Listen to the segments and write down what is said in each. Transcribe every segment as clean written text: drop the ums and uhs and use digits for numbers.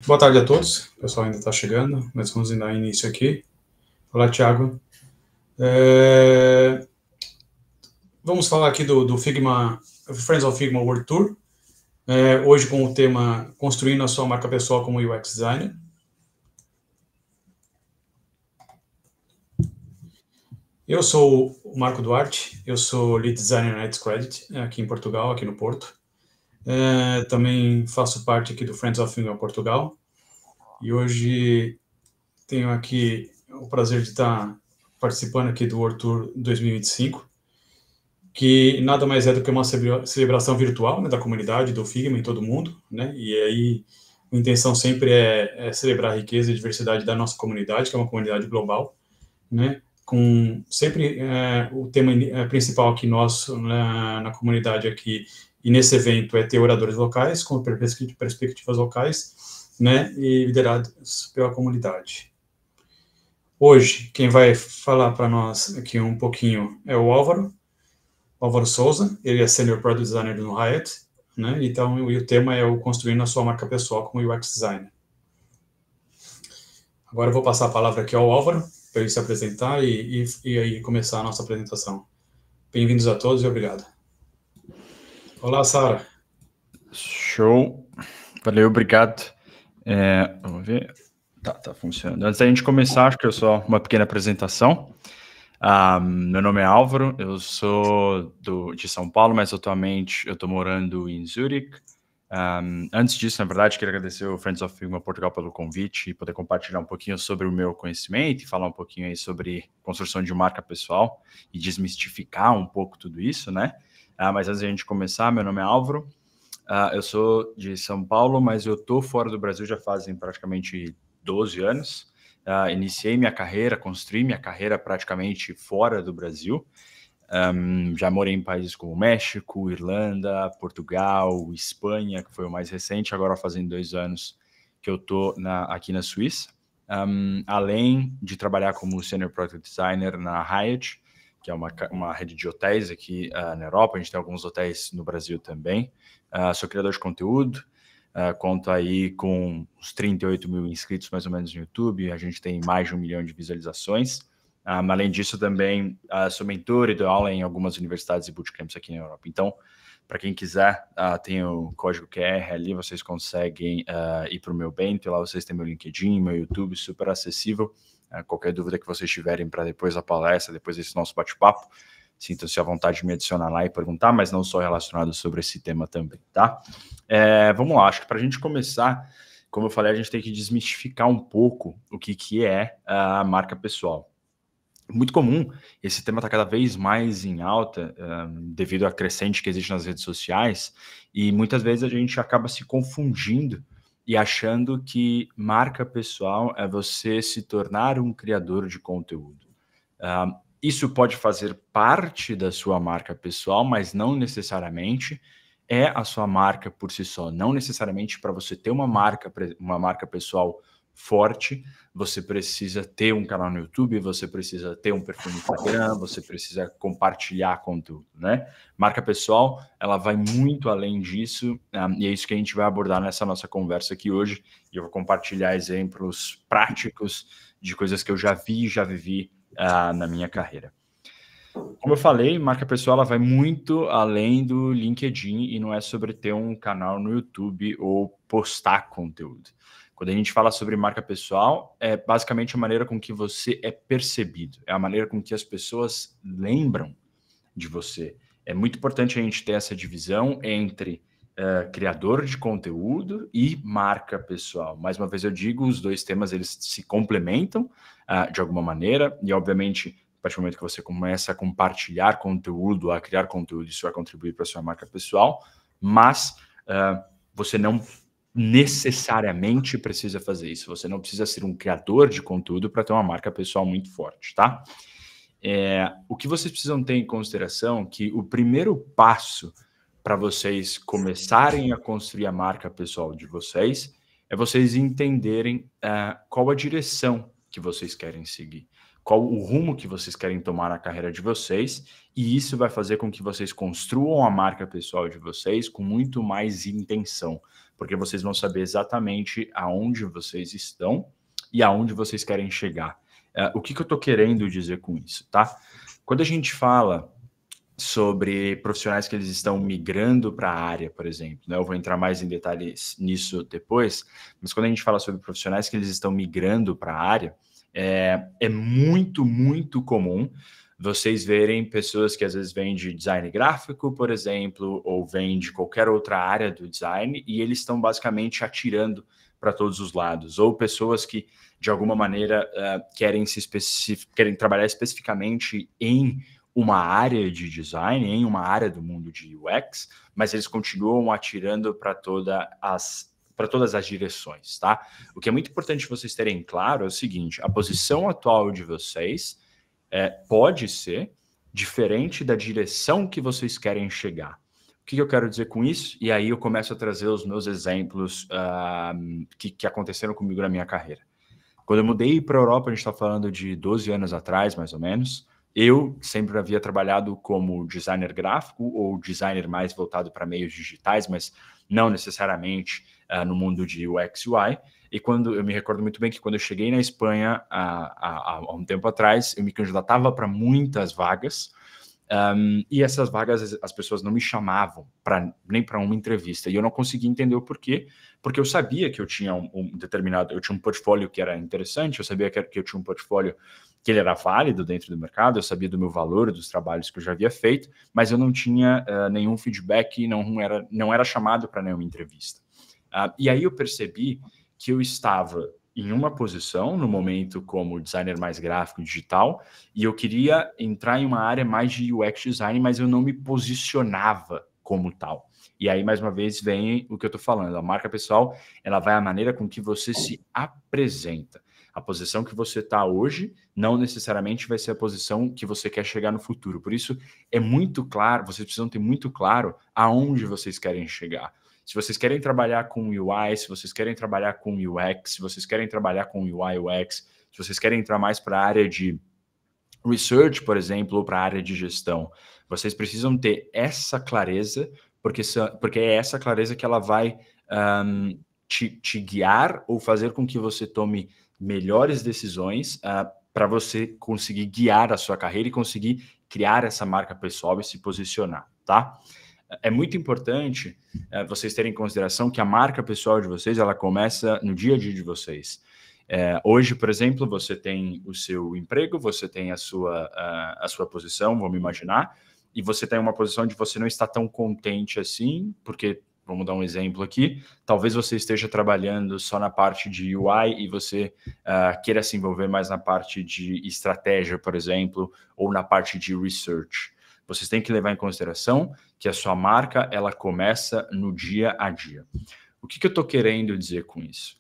Boa tarde a todos. O pessoal ainda está chegando, mas vamos dar início aqui. Olá, Thiago. Vamos falar aqui do Figma, Friends of Figma World Tour. Hoje com o tema Construindo a sua marca pessoal como UX Designer. Eu sou o Marco Duarte, eu sou Lead Designer na Edscredit, aqui em Portugal, aqui no Porto. Também faço parte aqui do Friends of Figma Portugal. E hoje tenho aqui o prazer de estar participando aqui do World Tour 2025, que nada mais é do que uma celebração virtual, né, da comunidade, do Figma em todo mundo, né? E aí a intenção sempre é celebrar a riqueza e diversidade da nossa comunidade, que é uma comunidade global, né? Com sempre o tema principal aqui nosso na comunidade aqui e nesse evento é ter oradores locais com perspectivas locais, né? E liderados pela comunidade. Hoje, quem vai falar para nós aqui um pouquinho é o Álvaro Souza, ele é Senior Product Designer no Hyatt, né? Então, o tema é o construindo a sua marca pessoal como UX Designer. Agora eu vou passar a palavra aqui ao Álvaro, para ele se apresentar e aí começar a nossa apresentação. Bem-vindos a todos e obrigado. Olá, Sara. Show. Valeu, obrigado. Vamos ver. Tá funcionando. Antes da gente começar, acho que é só uma pequena apresentação. Meu nome é Álvaro, eu sou de São Paulo, mas atualmente eu estou morando em Zurique. Antes disso, na verdade, queria agradecer ao Friends of Figma Portugal pelo convite e poder compartilhar um pouquinho sobre o meu conhecimento e falar um pouquinho aí sobre construção de marca pessoal e desmistificar um pouco tudo isso, né? Mas antes de a gente começar, meu nome é Álvaro, eu sou de São Paulo, mas eu estou fora do Brasil já fazem praticamente 12 anos. Iniciei minha carreira, construí minha carreira praticamente fora do Brasil. Já morei em países como México, Irlanda, Portugal, Espanha, que foi o mais recente, agora fazem 2 anos que eu estou aqui na Suíça. Além de trabalhar como Senior Product Designer na Hyatt, que é uma rede de hotéis aqui na Europa, a gente tem alguns hotéis no Brasil também. Sou criador de conteúdo, conto aí com uns 38 mil inscritos mais ou menos no YouTube, a gente tem mais de 1 milhão de visualizações. Além disso, também sou mentor e dou aula em algumas universidades e bootcamps aqui na Europa. Então, para quem quiser, tem o código QR ali, vocês conseguem ir para o meu Bento, lá vocês têm meu LinkedIn, meu YouTube, super acessível. Qualquer dúvida que vocês tiverem para depois da palestra, depois desse nosso bate-papo, sintam-se à vontade de me adicionar lá e perguntar, mas não só relacionado sobre esse tema também, tá? Vamos lá, acho que para a gente começar, como eu falei, a gente tem que desmistificar um pouco o que é a marca pessoal. Muito comum, esse tema está cada vez mais em alta devido à crescente que existe nas redes sociais e muitas vezes a gente acaba se confundindo e achando que marca pessoal é você se tornar um criador de conteúdo. Isso pode fazer parte da sua marca pessoal, mas não necessariamente é a sua marca por si só. Não necessariamente para você ter uma marca pessoal forte, você precisa ter um canal no YouTube, você precisa ter um perfil no Instagram, você precisa compartilhar conteúdo, né? Marca pessoal, ela vai muito além disso, e é isso que a gente vai abordar nessa nossa conversa aqui hoje, e eu vou compartilhar exemplos práticos de coisas que eu já vi e já vivi na minha carreira. Como eu falei, marca pessoal ela vai muito além do LinkedIn e não é sobre ter um canal no YouTube ou postar conteúdo. Quando a gente fala sobre marca pessoal, é basicamente a maneira com que você é percebido, é a maneira com que as pessoas lembram de você. É muito importante a gente ter essa divisão entre criador de conteúdo e marca pessoal. Mais uma vez eu digo, os dois temas eles se complementam de alguma maneira e obviamente a partir do momento que você começa a compartilhar conteúdo, a criar conteúdo, isso vai contribuir para a sua marca pessoal, mas você não necessariamente precisa fazer isso. Você não precisa ser um criador de conteúdo para ter uma marca pessoal muito forte, tá? O que vocês precisam ter em consideração é que o primeiro passo para vocês começarem a construir a marca pessoal de vocês é vocês entenderem qual a direção que vocês querem seguir. qual o rumo que vocês querem tomar na carreira de vocês, e isso vai fazer com que vocês construam a marca pessoal de vocês com muito mais intenção, porque vocês vão saber exatamente aonde vocês estão e aonde vocês querem chegar. O que eu estou querendo dizer com isso, tá? Quando a gente fala sobre profissionais que eles estão migrando para a área, por exemplo, né? Eu vou entrar mais em detalhes nisso depois, mas quando a gente fala sobre profissionais que eles estão migrando para a área, é muito, muito comum vocês verem pessoas que às vezes vêm de design gráfico, por exemplo, ou vêm de qualquer outra área do design, e eles estão basicamente atirando para todos os lados, ou pessoas que, de alguma maneira, querem trabalhar especificamente em uma área de design, em uma área do mundo de UX, mas eles continuam atirando para todas as direções, tá? O que é muito importante vocês terem claro é o seguinte: a posição atual de vocês pode ser diferente da direção que vocês querem chegar. O que eu quero dizer com isso? E aí eu começo a trazer os meus exemplos que aconteceram comigo na minha carreira. Quando eu mudei para a Europa, a gente está falando de 12 anos atrás, mais ou menos, eu sempre havia trabalhado como designer gráfico ou designer mais voltado para meios digitais, mas não necessariamente no mundo de UX e UI. E eu me recordo muito bem que quando eu cheguei na Espanha há um tempo atrás, eu me candidatava para muitas vagas, e essas vagas as pessoas não me chamavam nem para uma entrevista, e eu não conseguia entender o porquê, porque eu sabia que eu tinha eu tinha um portfólio que era interessante, eu sabia que eu tinha um portfólio que ele era válido dentro do mercado, eu sabia do meu valor, dos trabalhos que eu já havia feito, mas eu não tinha nenhum feedback, não era chamado para nenhuma entrevista. E aí eu percebi que eu estava em uma posição, no momento, como designer mais gráfico digital, e eu queria entrar em uma área mais de UX design, mas eu não me posicionava como tal. E aí, mais uma vez, vem o que eu estou falando. A marca pessoal, ela vai à maneira com que você se apresenta. A posição que você está hoje não necessariamente vai ser a posição que você quer chegar no futuro. Por isso, é muito claro, vocês precisam ter muito claro aonde vocês querem chegar. Se vocês querem trabalhar com UI, se vocês querem trabalhar com UX, se vocês querem trabalhar com UI, UX, se vocês querem entrar mais para a área de research, por exemplo, ou para a área de gestão, vocês precisam ter essa clareza, porque é essa clareza que ela vai te guiar ou fazer com que você tome melhores decisões para você conseguir guiar a sua carreira e conseguir criar essa marca pessoal e se posicionar, tá? É muito importante vocês terem em consideração que a marca pessoal de vocês, ela começa no dia a dia de vocês. Hoje, por exemplo, você tem o seu emprego, você tem a sua posição, vamos imaginar, e você tem uma posição onde você não está tão contente assim, porque, vamos dar um exemplo aqui, talvez você esteja trabalhando só na parte de UI e você queira se envolver mais na parte de estratégia, por exemplo, ou na parte de research. Vocês têm que levar em consideração que a sua marca, ela começa no dia a dia. O que eu estou querendo dizer com isso?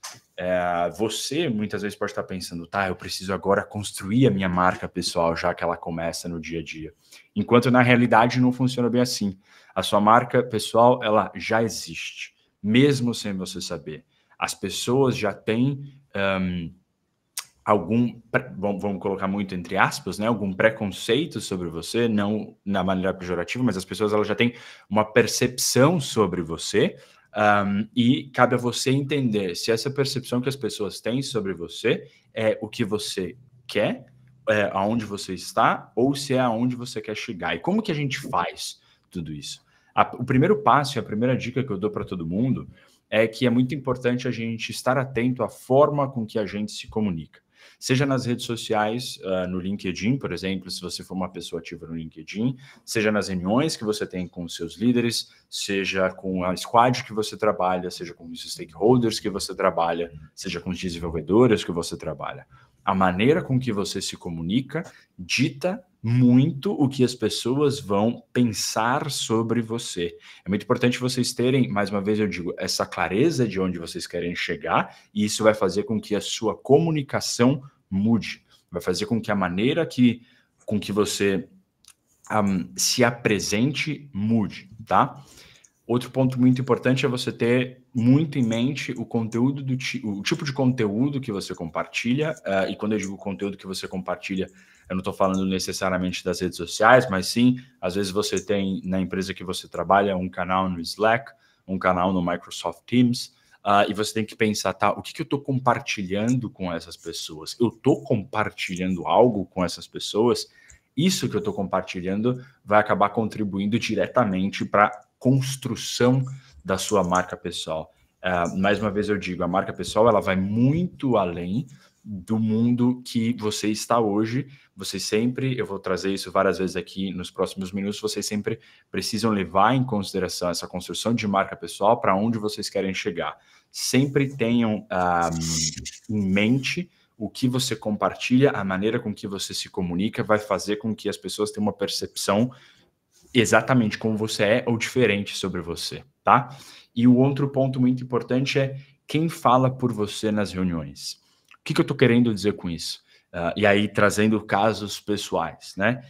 Você muitas vezes pode estar pensando, eu preciso agora construir a minha marca pessoal, já que ela começa no dia a dia. Enquanto na realidade não funciona bem assim. A sua marca pessoal, ela já existe, mesmo sem você saber. As pessoas já têm vamos colocar muito entre aspas, né, algum preconceito sobre você, não na maneira pejorativa, mas as pessoas elas já têm uma percepção sobre você, e cabe a você entender se essa percepção que as pessoas têm sobre você é o que você quer, aonde você está, ou se é aonde você quer chegar. E como que a gente faz tudo isso? O primeiro passo e a primeira dica que eu dou para todo mundo é que é muito importante a gente estar atento à forma com que a gente se comunica. Seja nas redes sociais, no LinkedIn, por exemplo, se você for uma pessoa ativa no LinkedIn, seja nas reuniões que você tem com os seus líderes, seja com a squad que você trabalha, seja com os stakeholders que você trabalha, seja com os desenvolvedores que você trabalha. A maneira com que você se comunica dita muito o que as pessoas vão pensar sobre você. É muito importante vocês terem, mais uma vez eu digo, essa clareza de onde vocês querem chegar, e isso vai fazer com que a sua comunicação mude. Vai fazer com que a maneira com que você se apresente mude, tá? Outro ponto muito importante é você ter muito em mente o conteúdo o tipo de conteúdo que você compartilha, e quando eu digo conteúdo que você compartilha, eu não estou falando necessariamente das redes sociais, mas sim, às vezes você tem na empresa que você trabalha um canal no Slack, um canal no Microsoft Teams, e você tem que pensar, tá, o que eu estou compartilhando com essas pessoas? Eu estou compartilhando algo com essas pessoas? Isso que eu estou compartilhando vai acabar contribuindo diretamente para construção da sua marca pessoal. Mais uma vez eu digo, a marca pessoal ela vai muito além do mundo que você está hoje. Vocês sempre, eu vou trazer isso várias vezes aqui nos próximos minutos, vocês sempre precisam levar em consideração essa construção de marca pessoal para onde vocês querem chegar. Sempre tenham em mente o que você compartilha, a maneira com que você se comunica vai fazer com que as pessoas tenham uma percepção exatamente como você é ou diferente sobre você, tá? E o outro ponto muito importante é quem fala por você nas reuniões. O que eu estou querendo dizer com isso? E aí, trazendo casos pessoais, né?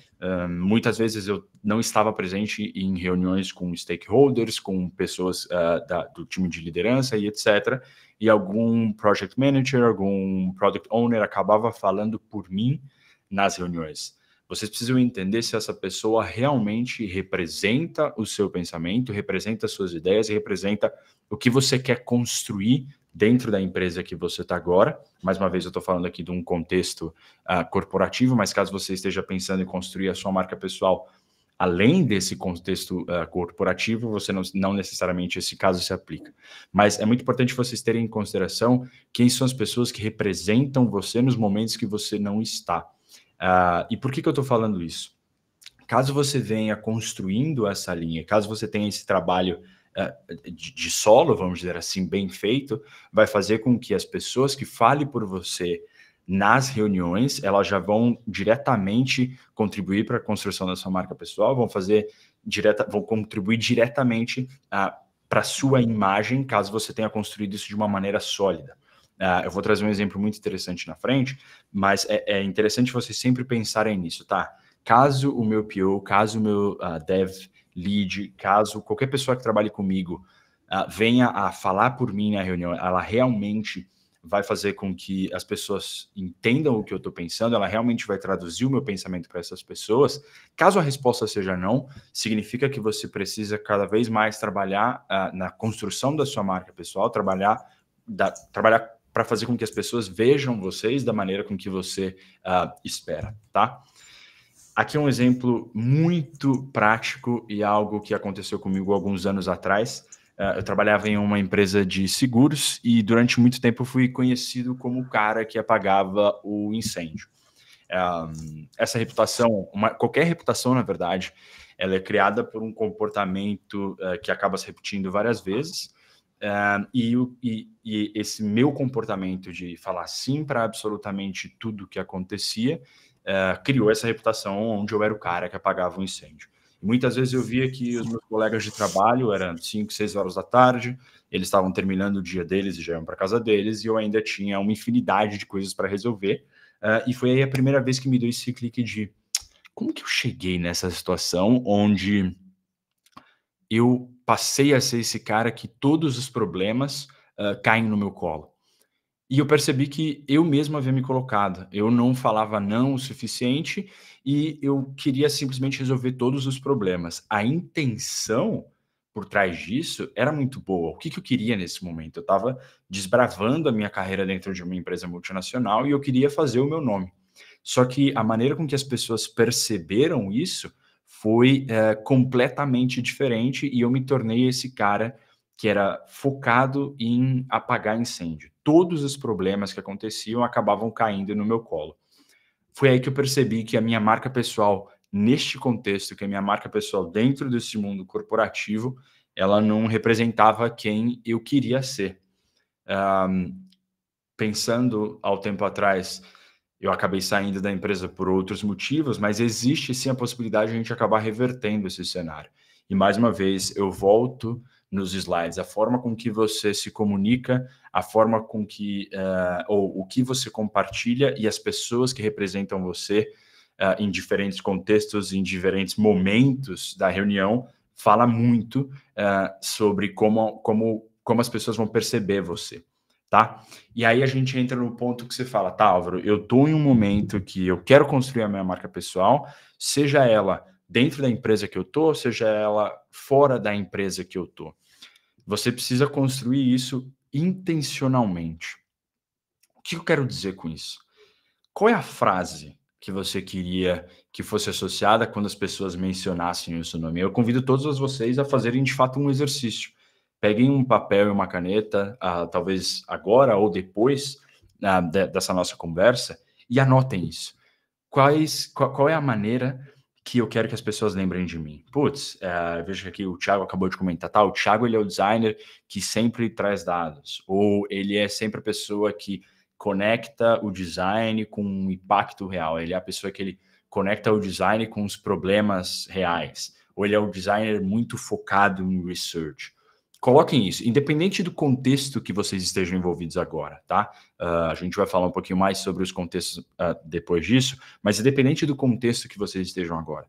Muitas vezes eu não estava presente em reuniões com stakeholders, com pessoas do time de liderança e etc. E algum project manager, algum product owner acabava falando por mim nas reuniões. Vocês precisam entender se essa pessoa realmente representa o seu pensamento, representa as suas ideias e representa o que você quer construir dentro da empresa que você está agora. Mais uma vez, eu estou falando aqui de um contexto corporativo, mas caso você esteja pensando em construir a sua marca pessoal além desse contexto corporativo, você não necessariamente esse caso se aplica. Mas é muito importante vocês terem em consideração quem são as pessoas que representam você nos momentos que você não está. E por que eu estou falando isso? Caso você venha construindo essa linha, caso você tenha esse trabalho de solo, vamos dizer assim, bem feito, vai fazer com que as pessoas que falem por você nas reuniões, elas já vão diretamente contribuir para a construção da sua marca pessoal, vão contribuir diretamente para a sua imagem, caso você tenha construído isso de uma maneira sólida. Eu vou trazer um exemplo muito interessante na frente, mas é interessante vocês sempre pensarem nisso, tá? Caso o meu PO, caso o meu dev lead, caso qualquer pessoa que trabalhe comigo venha a falar por mim na reunião, ela realmente vai fazer com que as pessoas entendam o que eu estou pensando, ela realmente vai traduzir o meu pensamento para essas pessoas. Caso a resposta seja não, significa que você precisa cada vez mais trabalhar na construção da sua marca pessoal, trabalhar para fazer com que as pessoas vejam vocês da maneira com que você espera, tá? Aqui é um exemplo muito prático e algo que aconteceu comigo alguns anos atrás. Eu trabalhava em uma empresa de seguros e durante muito tempo fui conhecido como o cara que apagava o incêndio. Essa reputação, qualquer reputação, na verdade, ela é criada por um comportamento que acaba se repetindo várias vezes. E esse meu comportamento de falar sim para absolutamente tudo que acontecia criou essa reputação onde eu era o cara que apagava o incêndio. E muitas vezes eu via que os meus colegas de trabalho eram 5, 6 horas da tarde, eles estavam terminando o dia deles e já iam para casa deles, e eu ainda tinha uma infinidade de coisas para resolver. E foi aí a primeira vez que me deu esse clique de como que eu cheguei nessa situação onde eu passei a ser esse cara que todos os problemas caem no meu colo. E eu percebi que eu mesmo havia me colocado. Eu não falava não o suficiente e eu queria simplesmente resolver todos os problemas. A intenção por trás disso era muito boa. O que eu queria nesse momento? Eu estava desbravando a minha carreira dentro de uma empresa multinacional e eu queria fazer o meu nome. Só que a maneira com que as pessoas perceberam isso foi completamente diferente e eu me tornei esse cara que era focado em apagar incêndio. Todos os problemas que aconteciam acabavam caindo no meu colo. Foi aí que eu percebi que a minha marca pessoal, neste contexto, que a minha marca pessoal dentro desse mundo corporativo, ela não representava quem eu queria ser. Pensando ao tempo atrás, eu acabei saindo da empresa por outros motivos, mas existe sim a possibilidade de a gente acabar revertendo esse cenário. E mais uma vez, eu volto nos slides, a forma com que você se comunica, a forma com que, ou o que você compartilha e as pessoas que representam você em diferentes contextos, em diferentes momentos da reunião, fala muito sobre como as pessoas vão perceber você, tá? E aí a gente entra no ponto que você fala, tá, Álvaro, eu tô em um momento que eu quero construir a minha marca pessoal, seja ela dentro da empresa que eu tô, seja ela fora da empresa que eu tô. Você precisa construir isso intencionalmente. O que eu quero dizer com isso? Qual é a frase que você queria que fosse associada quando as pessoas mencionassem o seu nome? Eu convido todos vocês a fazerem de fato um exercício. Peguem um papel e uma caneta, talvez agora ou depois dessa nossa conversa, e anotem isso. Qual é a maneira que eu quero que as pessoas lembrem de mim? Putz, veja que aqui o Thiago acabou de comentar, tá? O Thiago, ele é o designer que sempre traz dados, ou ele é sempre a pessoa que conecta o design com um impacto real, ele é a pessoa que ele conecta o design com os problemas reais, ou ele é o designer muito focado em research. Coloquem isso, independente do contexto que vocês estejam envolvidos agora, tá? A gente vai falar um pouquinho mais sobre os contextos depois disso, mas independente do contexto que vocês estejam agora,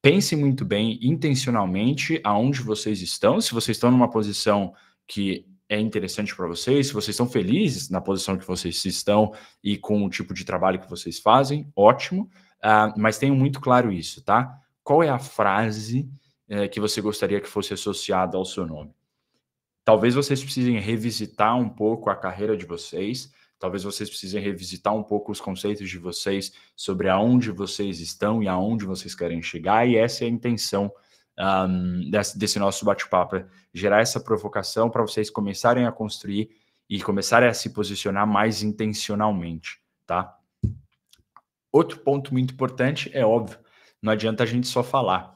pense muito bem, intencionalmente, aonde vocês estão, se vocês estão numa posição que é interessante para vocês, se vocês estão felizes na posição que vocês estão e com o tipo de trabalho que vocês fazem, ótimo, mas tenham muito claro isso, tá? Qual é a frase que você gostaria que fosse associada ao seu nome? Talvez vocês precisem revisitar um pouco a carreira de vocês, talvez vocês precisem revisitar um pouco os conceitos de vocês sobre aonde vocês estão e aonde vocês querem chegar, e essa é a intenção desse nosso bate-papo, é gerar essa provocação para vocês começarem a construir e começarem a se posicionar mais intencionalmente, tá? Outro ponto muito importante é óbvio, não adianta a gente só falar.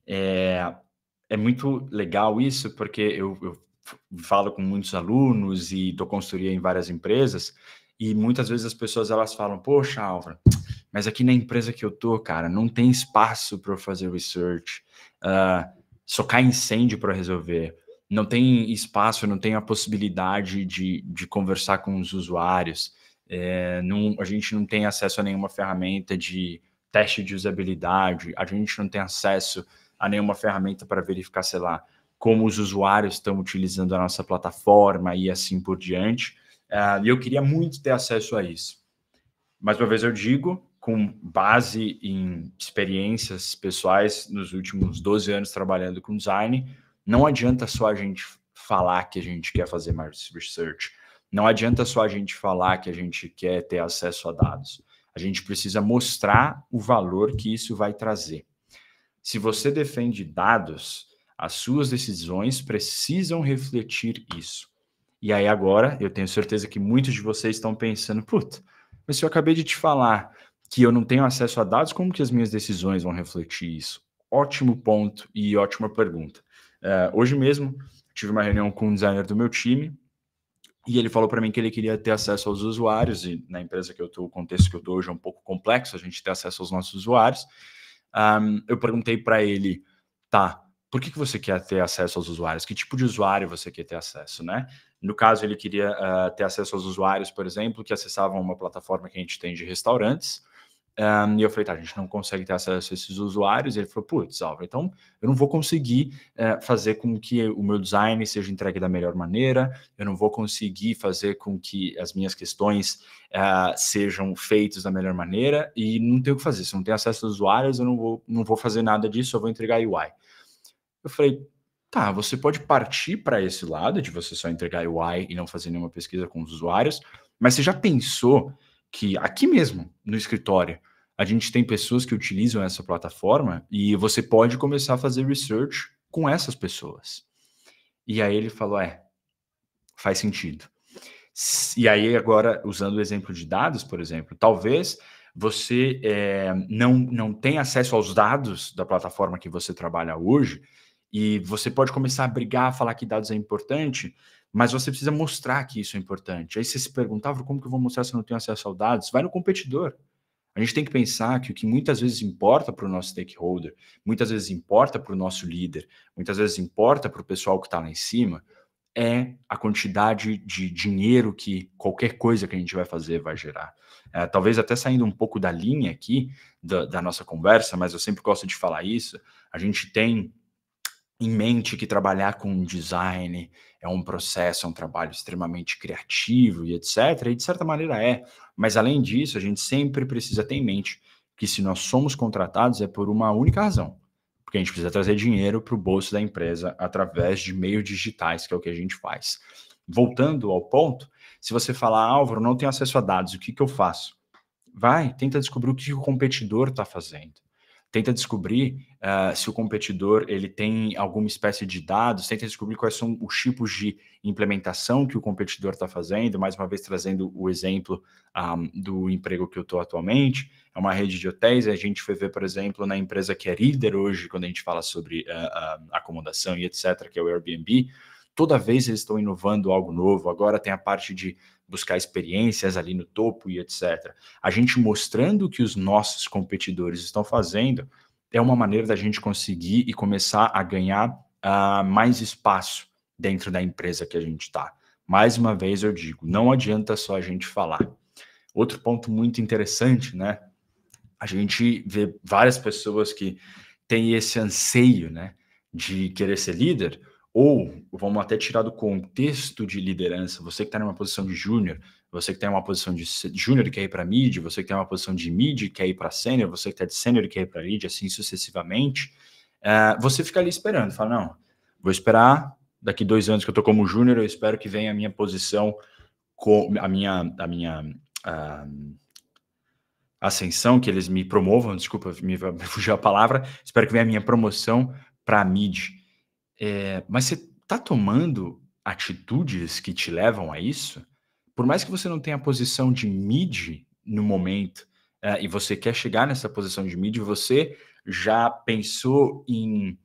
É muito legal isso, porque eu falo com muitos alunos e dou consultoria em várias empresas, e muitas vezes as pessoas elas falam, poxa, Álvaro, mas aqui na empresa que eu tô, cara, não tem espaço para eu fazer research, só cai incêndio para resolver, não tem espaço, não tem a possibilidade de conversar com os usuários, a gente não tem acesso a nenhuma ferramenta de teste de usabilidade, a gente não tem acesso a nenhuma ferramenta para verificar, sei lá, como os usuários estão utilizando a nossa plataforma e assim por diante. E eu queria muito ter acesso a isso. Mais uma vez eu digo, com base em experiências pessoais nos últimos 12 anos trabalhando com design, não adianta só a gente falar que a gente quer fazer mais research, não adianta só a gente falar que a gente quer ter acesso a dados. A gente precisa mostrar o valor que isso vai trazer. Se você defende dados, as suas decisões precisam refletir isso. E aí agora, eu tenho certeza que muitos de vocês estão pensando, puta, mas se eu acabei de te falar que eu não tenho acesso a dados, como que as minhas decisões vão refletir isso? Ótimo ponto e ótima pergunta. Hoje mesmo, tive uma reunião com um designer do meu time, e ele falou para mim que ele queria ter acesso aos usuários, e na empresa que eu estou, o contexto que eu estou hoje é um pouco complexo, a gente ter acesso aos nossos usuários. Eu perguntei para ele, tá, por que você quer ter acesso aos usuários? Que tipo de usuário você quer ter acesso, né? No caso, ele queria ter acesso aos usuários, por exemplo, que acessavam uma plataforma que a gente tem de restaurantes. E eu falei, tá, a gente não consegue ter acesso a esses usuários. E ele falou, putz, Álvaro, então eu não vou conseguir fazer com que o meu design seja entregue da melhor maneira, eu não vou conseguir fazer com que as minhas questões sejam feitas da melhor maneira, e não tenho o que fazer. Se eu não tenho acesso aos usuários, eu não vou fazer nada disso, eu vou entregar UI. Eu falei, tá, você pode partir para esse lado de você só entregar UI e não fazer nenhuma pesquisa com os usuários, mas você já pensou que aqui mesmo, no escritório, a gente tem pessoas que utilizam essa plataforma e você pode começar a fazer research com essas pessoas? E aí ele falou, faz sentido. E aí agora, usando o exemplo de dados, por exemplo, talvez você não tenha acesso aos dados da plataforma que você trabalha hoje, e você pode começar a brigar, falar que dados é importante, mas você precisa mostrar que isso é importante. Aí você se perguntava, como que eu vou mostrar se eu não tenho acesso aos dados? Vai no competidor. A gente tem que pensar que o que muitas vezes importa para o nosso stakeholder, muitas vezes importa para o nosso líder, muitas vezes importa para o pessoal que está lá em cima, é a quantidade de dinheiro que qualquer coisa que a gente vai fazer vai gerar. Talvez até saindo um pouco da linha aqui da nossa conversa, mas eu sempre gosto de falar isso, a gente tem em mente que trabalhar com design é um processo, é um trabalho extremamente criativo e etc. E de certa maneira é. Mas além disso, a gente sempre precisa ter em mente que se nós somos contratados é por uma única razão. Porque a gente precisa trazer dinheiro para o bolso da empresa através de meios digitais, que é o que a gente faz. Voltando ao ponto, se você falar, Álvaro, não tenho acesso a dados, o que eu faço? Vai, tenta descobrir o que o competidor está fazendo. Tenta descobrir se o competidor ele tem alguma espécie de dados, tenta descobrir quais são os tipos de implementação que o competidor está fazendo, mais uma vez trazendo o exemplo do emprego que eu estou atualmente, é uma rede de hotéis, a gente foi ver, por exemplo, na empresa que é líder hoje, quando a gente fala sobre acomodação e etc., que é o Airbnb, toda vez eles estão inovando algo novo, agora tem a parte de buscar experiências ali no topo e etc. A gente mostrando o que os nossos competidores estão fazendo é uma maneira da gente conseguir e começar a ganhar mais espaço dentro da empresa que a gente está. Mais uma vez eu digo, não adianta só a gente falar. Outro ponto muito interessante, né? A gente vê várias pessoas que têm esse anseio, né, de querer ser líder, ou vamos até tirar do contexto de liderança, você que está numa posição de júnior, você que tem uma posição de júnior e quer ir para mid, você que tem uma posição de mid e quer ir para sênior, você que está de sênior e quer ir para lead, assim sucessivamente, você fica ali esperando, fala, não, vou esperar, daqui 2 anos que eu estou como júnior, eu espero que venha a minha posição, a minha ascensão, que eles me promovam, desculpa, me fugiu a palavra, espero que venha a minha promoção para mid. Mas você está tomando atitudes que te levam a isso? Por mais que você não tenha a posição de mid no momento, e você quer chegar nessa posição de mid, você já pensou em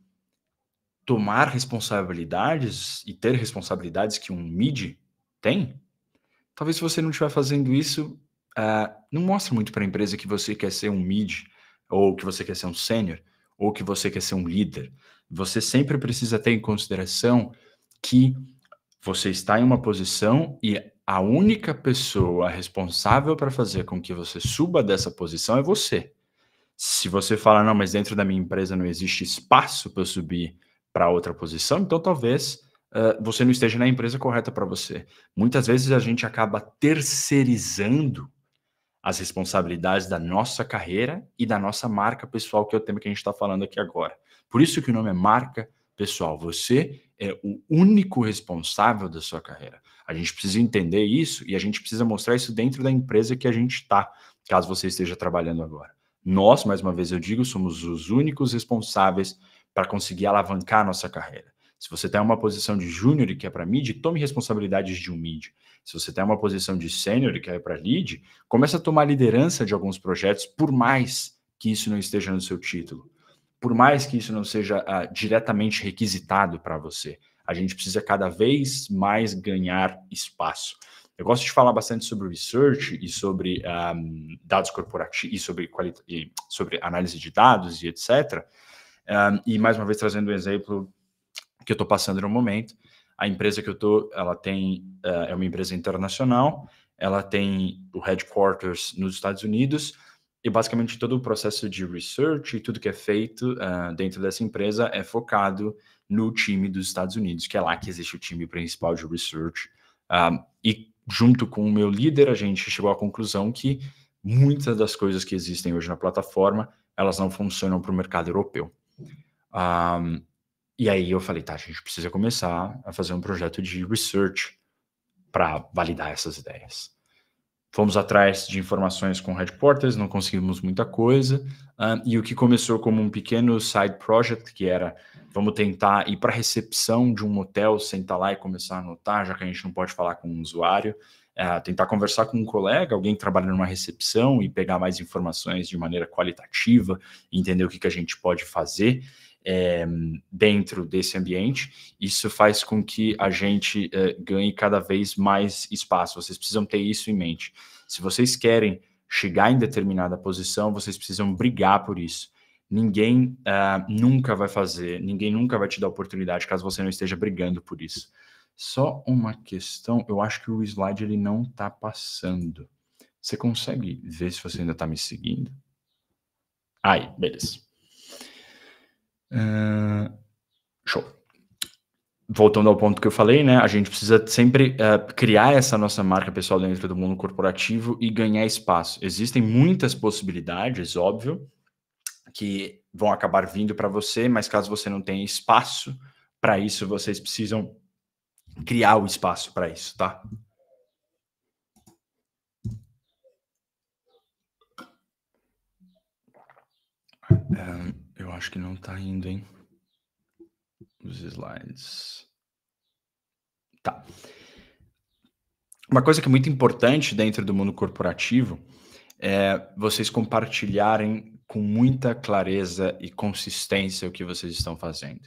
tomar responsabilidades e ter responsabilidades que um mid tem? Talvez se você não estiver fazendo isso, não mostra muito para a empresa que você quer ser um mid, ou que você quer ser um sênior, ou que você quer ser um líder. Você sempre precisa ter em consideração que você está em uma posição e a única pessoa responsável para fazer com que você suba dessa posição é você. Se você falar, não, mas dentro da minha empresa não existe espaço para eu subir para outra posição, então talvez você não esteja na empresa correta para você. Muitas vezes a gente acaba terceirizando as responsabilidades da nossa carreira e da nossa marca pessoal, que é o tema que a gente está falando aqui agora. Por isso que o nome é marca pessoal. Você é o único responsável da sua carreira. A gente precisa entender isso e a gente precisa mostrar isso dentro da empresa que a gente está, caso você esteja trabalhando agora. Nós, mais uma vez eu digo, somos os únicos responsáveis para conseguir alavancar a nossa carreira. Se você tem uma posição de júnior e quer para mid, tome responsabilidades de um mid. Se você tem uma posição de sênior e quer para lead, comece a tomar liderança de alguns projetos, por mais que isso não esteja no seu título, por mais que isso não seja diretamente requisitado para você. A gente precisa cada vez mais ganhar espaço. Eu gosto de falar bastante sobre research e sobre dados corporativos e sobre análise de dados e etc. E mais uma vez trazendo um exemplo que eu estou passando no momento. A empresa que eu estou, ela tem, é uma empresa internacional, ela tem o headquarters nos Estados Unidos, e basicamente todo o processo de research e tudo que é feito dentro dessa empresa é focado no time dos Estados Unidos, que é lá que existe o time principal de research. E junto com o meu líder, a gente chegou à conclusão que muitas das coisas que existem hoje na plataforma, elas não funcionam para o mercado europeu. E aí eu falei, tá, a gente precisa começar a fazer um projeto de research para validar essas ideias. Fomos atrás de informações com headquarters, não conseguimos muita coisa, e o que começou como um pequeno side project, que era, vamos tentar ir para a recepção de um hotel, sentar lá e começar a anotar, já que a gente não pode falar com um usuário, tentar conversar com um colega, alguém que trabalha numa recepção e pegar mais informações de maneira qualitativa, entender o que a gente pode fazer dentro desse ambiente. Isso faz com que a gente ganhe cada vez mais espaço. Vocês precisam ter isso em mente. Se vocês querem chegar em determinada posição, vocês precisam brigar por isso. Ninguém nunca vai fazer, ninguém nunca vai te dar oportunidade caso você não esteja brigando por isso. Só uma questão, eu acho que o slide ele não está passando. Você consegue ver se você ainda está me seguindo? Aí, beleza. Show. Voltando ao ponto que eu falei, né? A gente precisa sempre criar essa nossa marca pessoal dentro do mundo corporativo e ganhar espaço. Existem muitas possibilidades, óbvio, que vão acabar vindo para você, mas caso você não tenha espaço para isso, vocês precisam criar o espaço para isso, tá? Eu acho que não tá indo, hein? Os slides. Tá. Uma coisa que é muito importante dentro do mundo corporativo é vocês compartilharem com muita clareza e consistência o que vocês estão fazendo.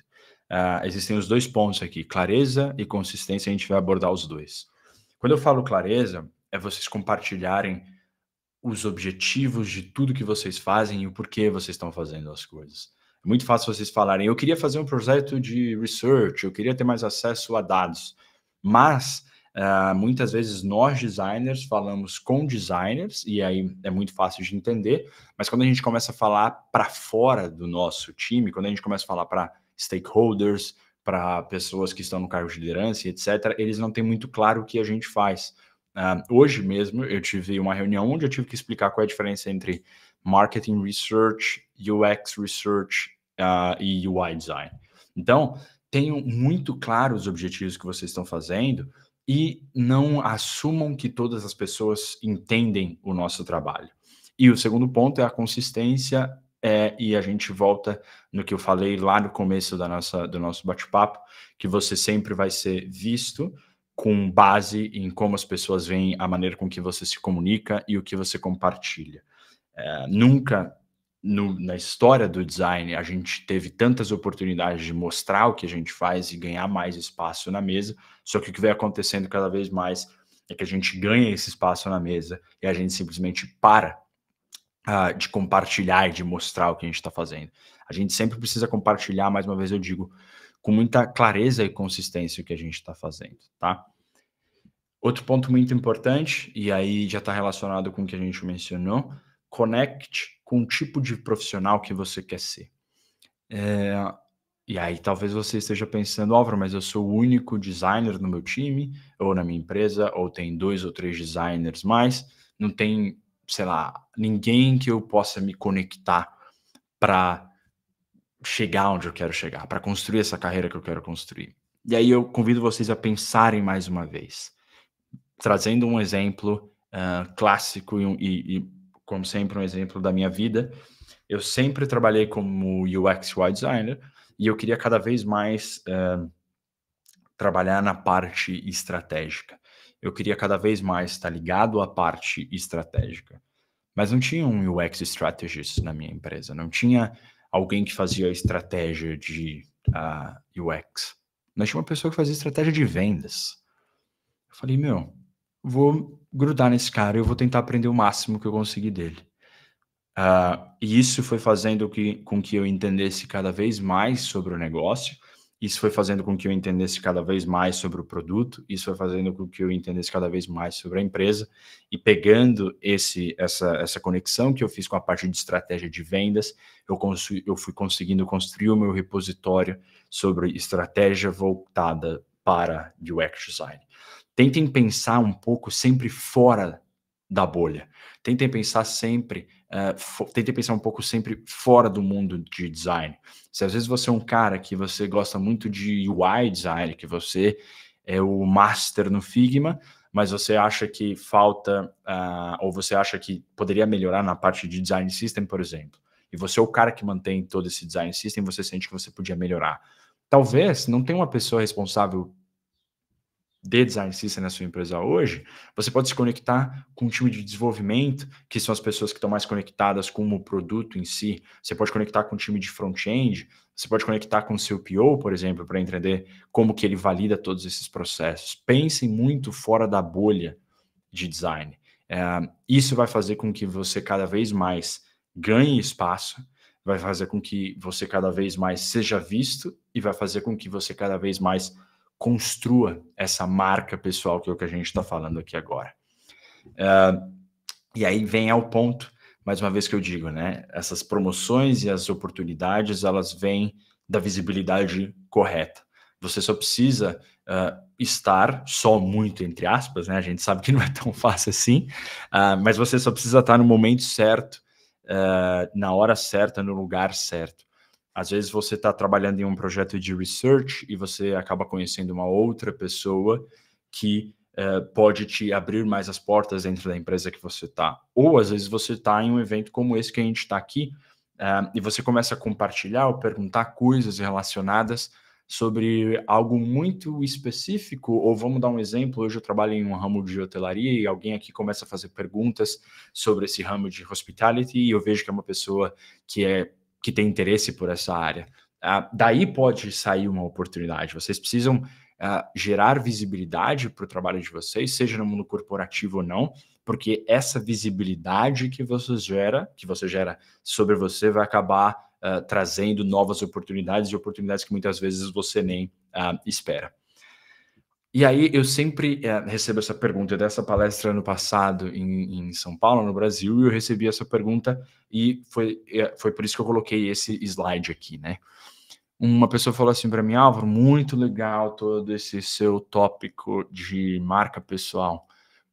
Existem os dois pontos aqui, clareza e consistência, a gente vai abordar os dois. Quando eu falo clareza, é vocês compartilharem os objetivos de tudo que vocês fazem e o porquê vocês estão fazendo as coisas. É muito fácil vocês falarem, eu queria fazer um projeto de research, eu queria ter mais acesso a dados, mas muitas vezes nós designers falamos com designers, e aí é muito fácil de entender, mas quando a gente começa a falar para fora do nosso time, quando a gente começa a falar para stakeholders, para pessoas que estão no cargo de liderança, etc., eles não têm muito claro o que a gente faz. Hoje mesmo eu tive uma reunião onde eu tive que explicar qual é a diferença entre Marketing Research, UX Research e UI Design. Então, tenham muito claro os objetivos que vocês estão fazendo e não assumam que todas as pessoas entendem o nosso trabalho. E o segundo ponto é a consistência, e a gente volta no que eu falei lá no começo do nosso bate-papo, que você sempre vai ser visto com base em como as pessoas veem a maneira com que você se comunica e o que você compartilha. Nunca na história do design a gente teve tantas oportunidades de mostrar o que a gente faz e ganhar mais espaço na mesa, só que o que vem acontecendo cada vez mais é que a gente ganha esse espaço na mesa e a gente simplesmente para de compartilhar e de mostrar o que a gente está fazendo. A gente sempre precisa compartilhar, mais uma vez eu digo, com muita clareza e consistência o que a gente está fazendo, tá? Outro ponto muito importante, e aí já está relacionado com o que a gente mencionou, conecte com o tipo de profissional que você quer ser. E aí talvez você esteja pensando, Álvaro, mas eu sou o único designer no meu time, ou na minha empresa, ou tem 2 ou 3 designers mais, não tem, sei lá, ninguém que eu possa me conectar para chegar onde eu quero chegar, para construir essa carreira que eu quero construir. E aí eu convido vocês a pensarem mais uma vez, trazendo um exemplo clássico e, como sempre, um exemplo da minha vida. Eu sempre trabalhei como UX UI designer e eu queria cada vez mais trabalhar na parte estratégica. Eu queria cada vez mais estar ligado à parte estratégica. Mas não tinha um UX strategist na minha empresa, não tinha alguém que fazia estratégia de UX. Nós tinha uma pessoa que fazia estratégia de vendas. Eu falei, vou grudar nesse cara, eu vou tentar aprender o máximo que eu conseguir dele. E isso foi fazendo com que eu entendesse cada vez mais sobre o negócio, isso foi fazendo com que eu entendesse cada vez mais sobre o produto, isso foi fazendo com que eu entendesse cada vez mais sobre a empresa, e pegando essa conexão que eu fiz com a parte de estratégia de vendas, eu fui conseguindo construir o meu repositório sobre estratégia voltada para UX design. Tentem pensar um pouco sempre fora da bolha. Tentem pensar um pouco sempre fora do mundo de design. Se às vezes você é um cara que você gosta muito de UI design, que você é o master no Figma, mas você acha que falta, ou você acha que poderia melhorar na parte de design system, por exemplo, e você é o cara que mantém todo esse design system, você sente que você podia melhorar. Talvez não tenha uma pessoa responsável de design system na sua empresa hoje, você pode se conectar com um time de desenvolvimento, que são as pessoas que estão mais conectadas com o produto em si. Você pode conectar com um time de front-end, você pode conectar com o seu PO, por exemplo, para entender como que ele valida todos esses processos. Pensem muito fora da bolha de design. Isso vai fazer com que você cada vez mais ganhe espaço, vai fazer com que você cada vez mais seja visto e vai fazer com que você cada vez mais construa essa marca pessoal, que é o que a gente está falando aqui agora. E aí vem ao ponto, mais uma vez que eu digo, né? Essas promoções e as oportunidades, elas vêm da visibilidade correta. Você só precisa estar só muito entre aspas, né? A gente sabe que não é tão fácil assim, mas você só precisa estar no momento certo, na hora certa, no lugar certo. Às vezes você está trabalhando em um projeto de research e você acaba conhecendo uma outra pessoa que pode te abrir mais as portas dentro da empresa que você está. Ou às vezes você está em um evento como esse que a gente está aqui, e você começa a compartilhar ou perguntar coisas relacionadas sobre algo muito específico, ou vamos dar um exemplo, hoje eu trabalho em um ramo de hotelaria e alguém aqui começa a fazer perguntas sobre esse ramo de hospitality e eu vejo que é uma pessoa que tem interesse por essa área. Daí pode sair uma oportunidade. Vocês precisam gerar visibilidade para o trabalho de vocês, seja no mundo corporativo ou não, porque essa visibilidade que você gera sobre você vai acabar trazendo novas oportunidades e oportunidades que muitas vezes você nem espera. E aí eu sempre recebo essa pergunta. Eu dei essa palestra ano passado em São Paulo, no Brasil, e eu recebi essa pergunta e foi por isso que eu coloquei esse slide aqui, né? Uma pessoa falou assim para mim, Álvaro, muito legal todo esse seu tópico de marca pessoal,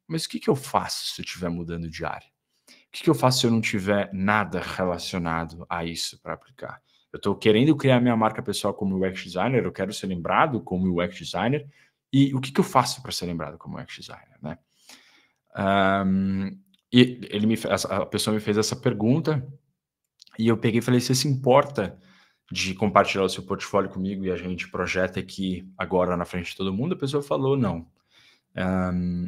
mas o que eu faço se eu estiver mudando de área? O que eu faço se eu não tiver nada relacionado a isso para aplicar? Eu estou querendo criar minha marca pessoal como UX designer, eu quero ser lembrado como UX designer, e o que eu faço para ser lembrado como UX designer, né? E a pessoa me fez essa pergunta, e eu peguei e falei, você se importa de compartilhar o seu portfólio comigo e a gente projeta aqui agora na frente de todo mundo? A pessoa falou, não.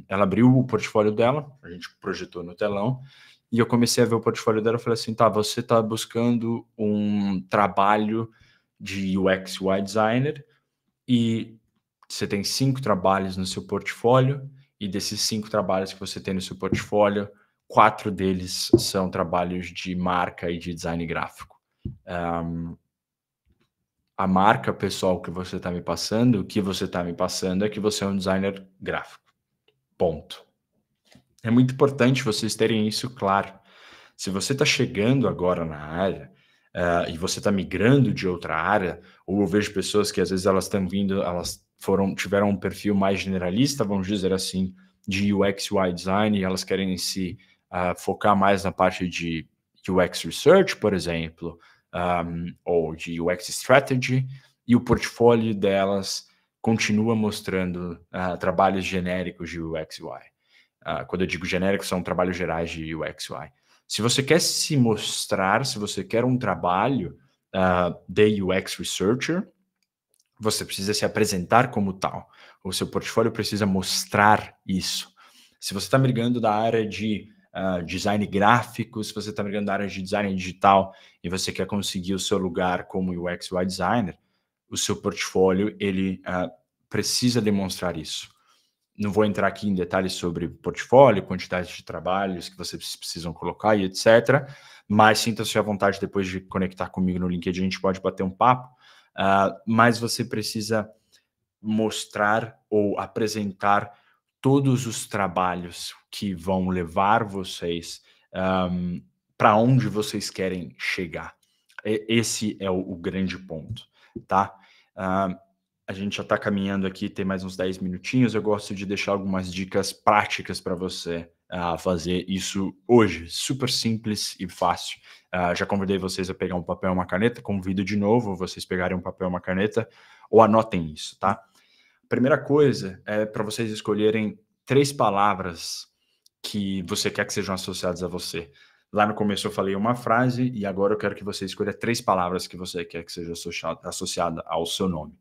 Ela abriu o portfólio dela, a gente projetou no telão, e eu comecei a ver o portfólio dela e falei assim, tá, você está buscando um trabalho de UX UI designer e você tem 5 trabalhos no seu portfólio e desses 5 trabalhos que você tem no seu portfólio, 4 deles são trabalhos de marca e de design gráfico. A marca pessoal que você está me passando, o que você está me passando é que você é um designer gráfico. Ponto. É muito importante vocês terem isso claro. Se você está chegando agora na área e você está migrando de outra área, ou eu vejo pessoas que às vezes elas estão vindo, tiveram um perfil mais generalista, vamos dizer assim, de UX UI design, e elas querem se focar mais na parte de UX research, por exemplo, ou de UX strategy, e o portfólio delas continua mostrando trabalhos genéricos de UX UI. Quando eu digo genérico, são trabalhos gerais de UX UI. Se você quer se mostrar, se você quer um trabalho de UX Researcher, você precisa se apresentar como tal. O seu portfólio precisa mostrar isso. Se você está migrando da área de design gráfico, se você está migrando da área de design digital e você quer conseguir o seu lugar como UX UI Designer, o seu portfólio ele precisa demonstrar isso. Não vou entrar aqui em detalhes sobre portfólio, quantidade de trabalhos que vocês precisam colocar e etc. Mas sinta-se à vontade depois de conectar comigo no LinkedIn, a gente pode bater um papo. Mas você precisa mostrar ou apresentar todos os trabalhos que vão levar vocês para onde vocês querem chegar. Esse é o grande ponto, tá? A gente já está caminhando aqui, tem mais uns 10 minutinhos. Eu gosto de deixar algumas dicas práticas para você fazer isso hoje. Super simples e fácil. Já convidei vocês a pegar um papel e uma caneta. Convido de novo vocês pegarem um papel e uma caneta ou anotem isso, tá? Primeira coisa é para vocês escolherem 3 palavras que você quer que sejam associadas a você. Lá no começo eu falei uma frase e agora eu quero que você escolha 3 palavras que você quer que seja associada ao seu nome.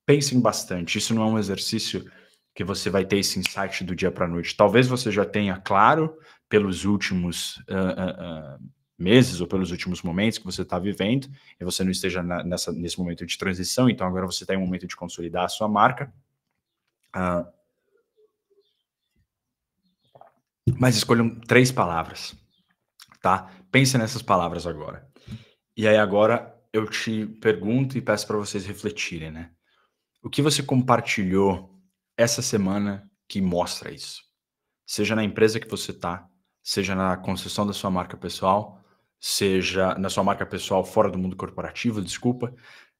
Pensem bastante. Isso não é um exercício que você vai ter esse insight do dia para a noite. Talvez você já tenha claro pelos últimos meses ou pelos últimos momentos que você está vivendo e você não esteja nesse momento de transição, então agora você está em um momento de consolidar a sua marca. Mas escolham 3 palavras, tá? Pense nessas palavras agora. E aí agora eu te pergunto e peço para vocês refletirem, né? O que você compartilhou essa semana que mostra isso? Seja na empresa que você está, seja na construção da sua marca pessoal, seja na sua marca pessoal fora do mundo corporativo, desculpa,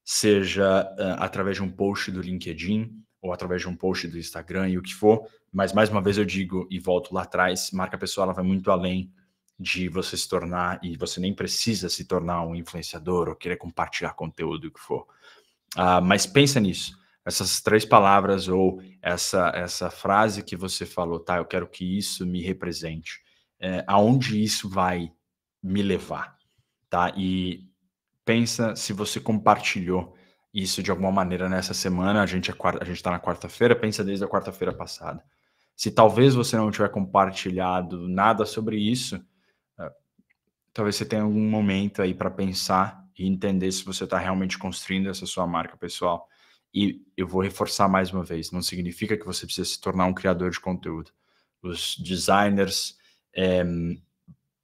seja através de um post do LinkedIn ou através de um post do Instagram e o que for. Mas, mais uma vez, eu digo e volto lá atrás, marca pessoal ela vai muito além de você se tornar, e você nem precisa se tornar um influenciador ou querer compartilhar conteúdo, o que for. Mas pensa nisso. Essas 3 palavras ou essa frase que você falou, tá? Eu quero que isso me represente. Aonde isso vai me levar, tá? E pensa se você compartilhou isso de alguma maneira nessa semana. A gente está na quarta-feira, pensa desde a quarta-feira passada. Se talvez você não tiver compartilhado nada sobre isso, talvez você tenha algum momento aí para pensar e entender se você está realmente construindo essa sua marca pessoal. E eu vou reforçar mais uma vez, não significa que você precisa se tornar um criador de conteúdo. Os designers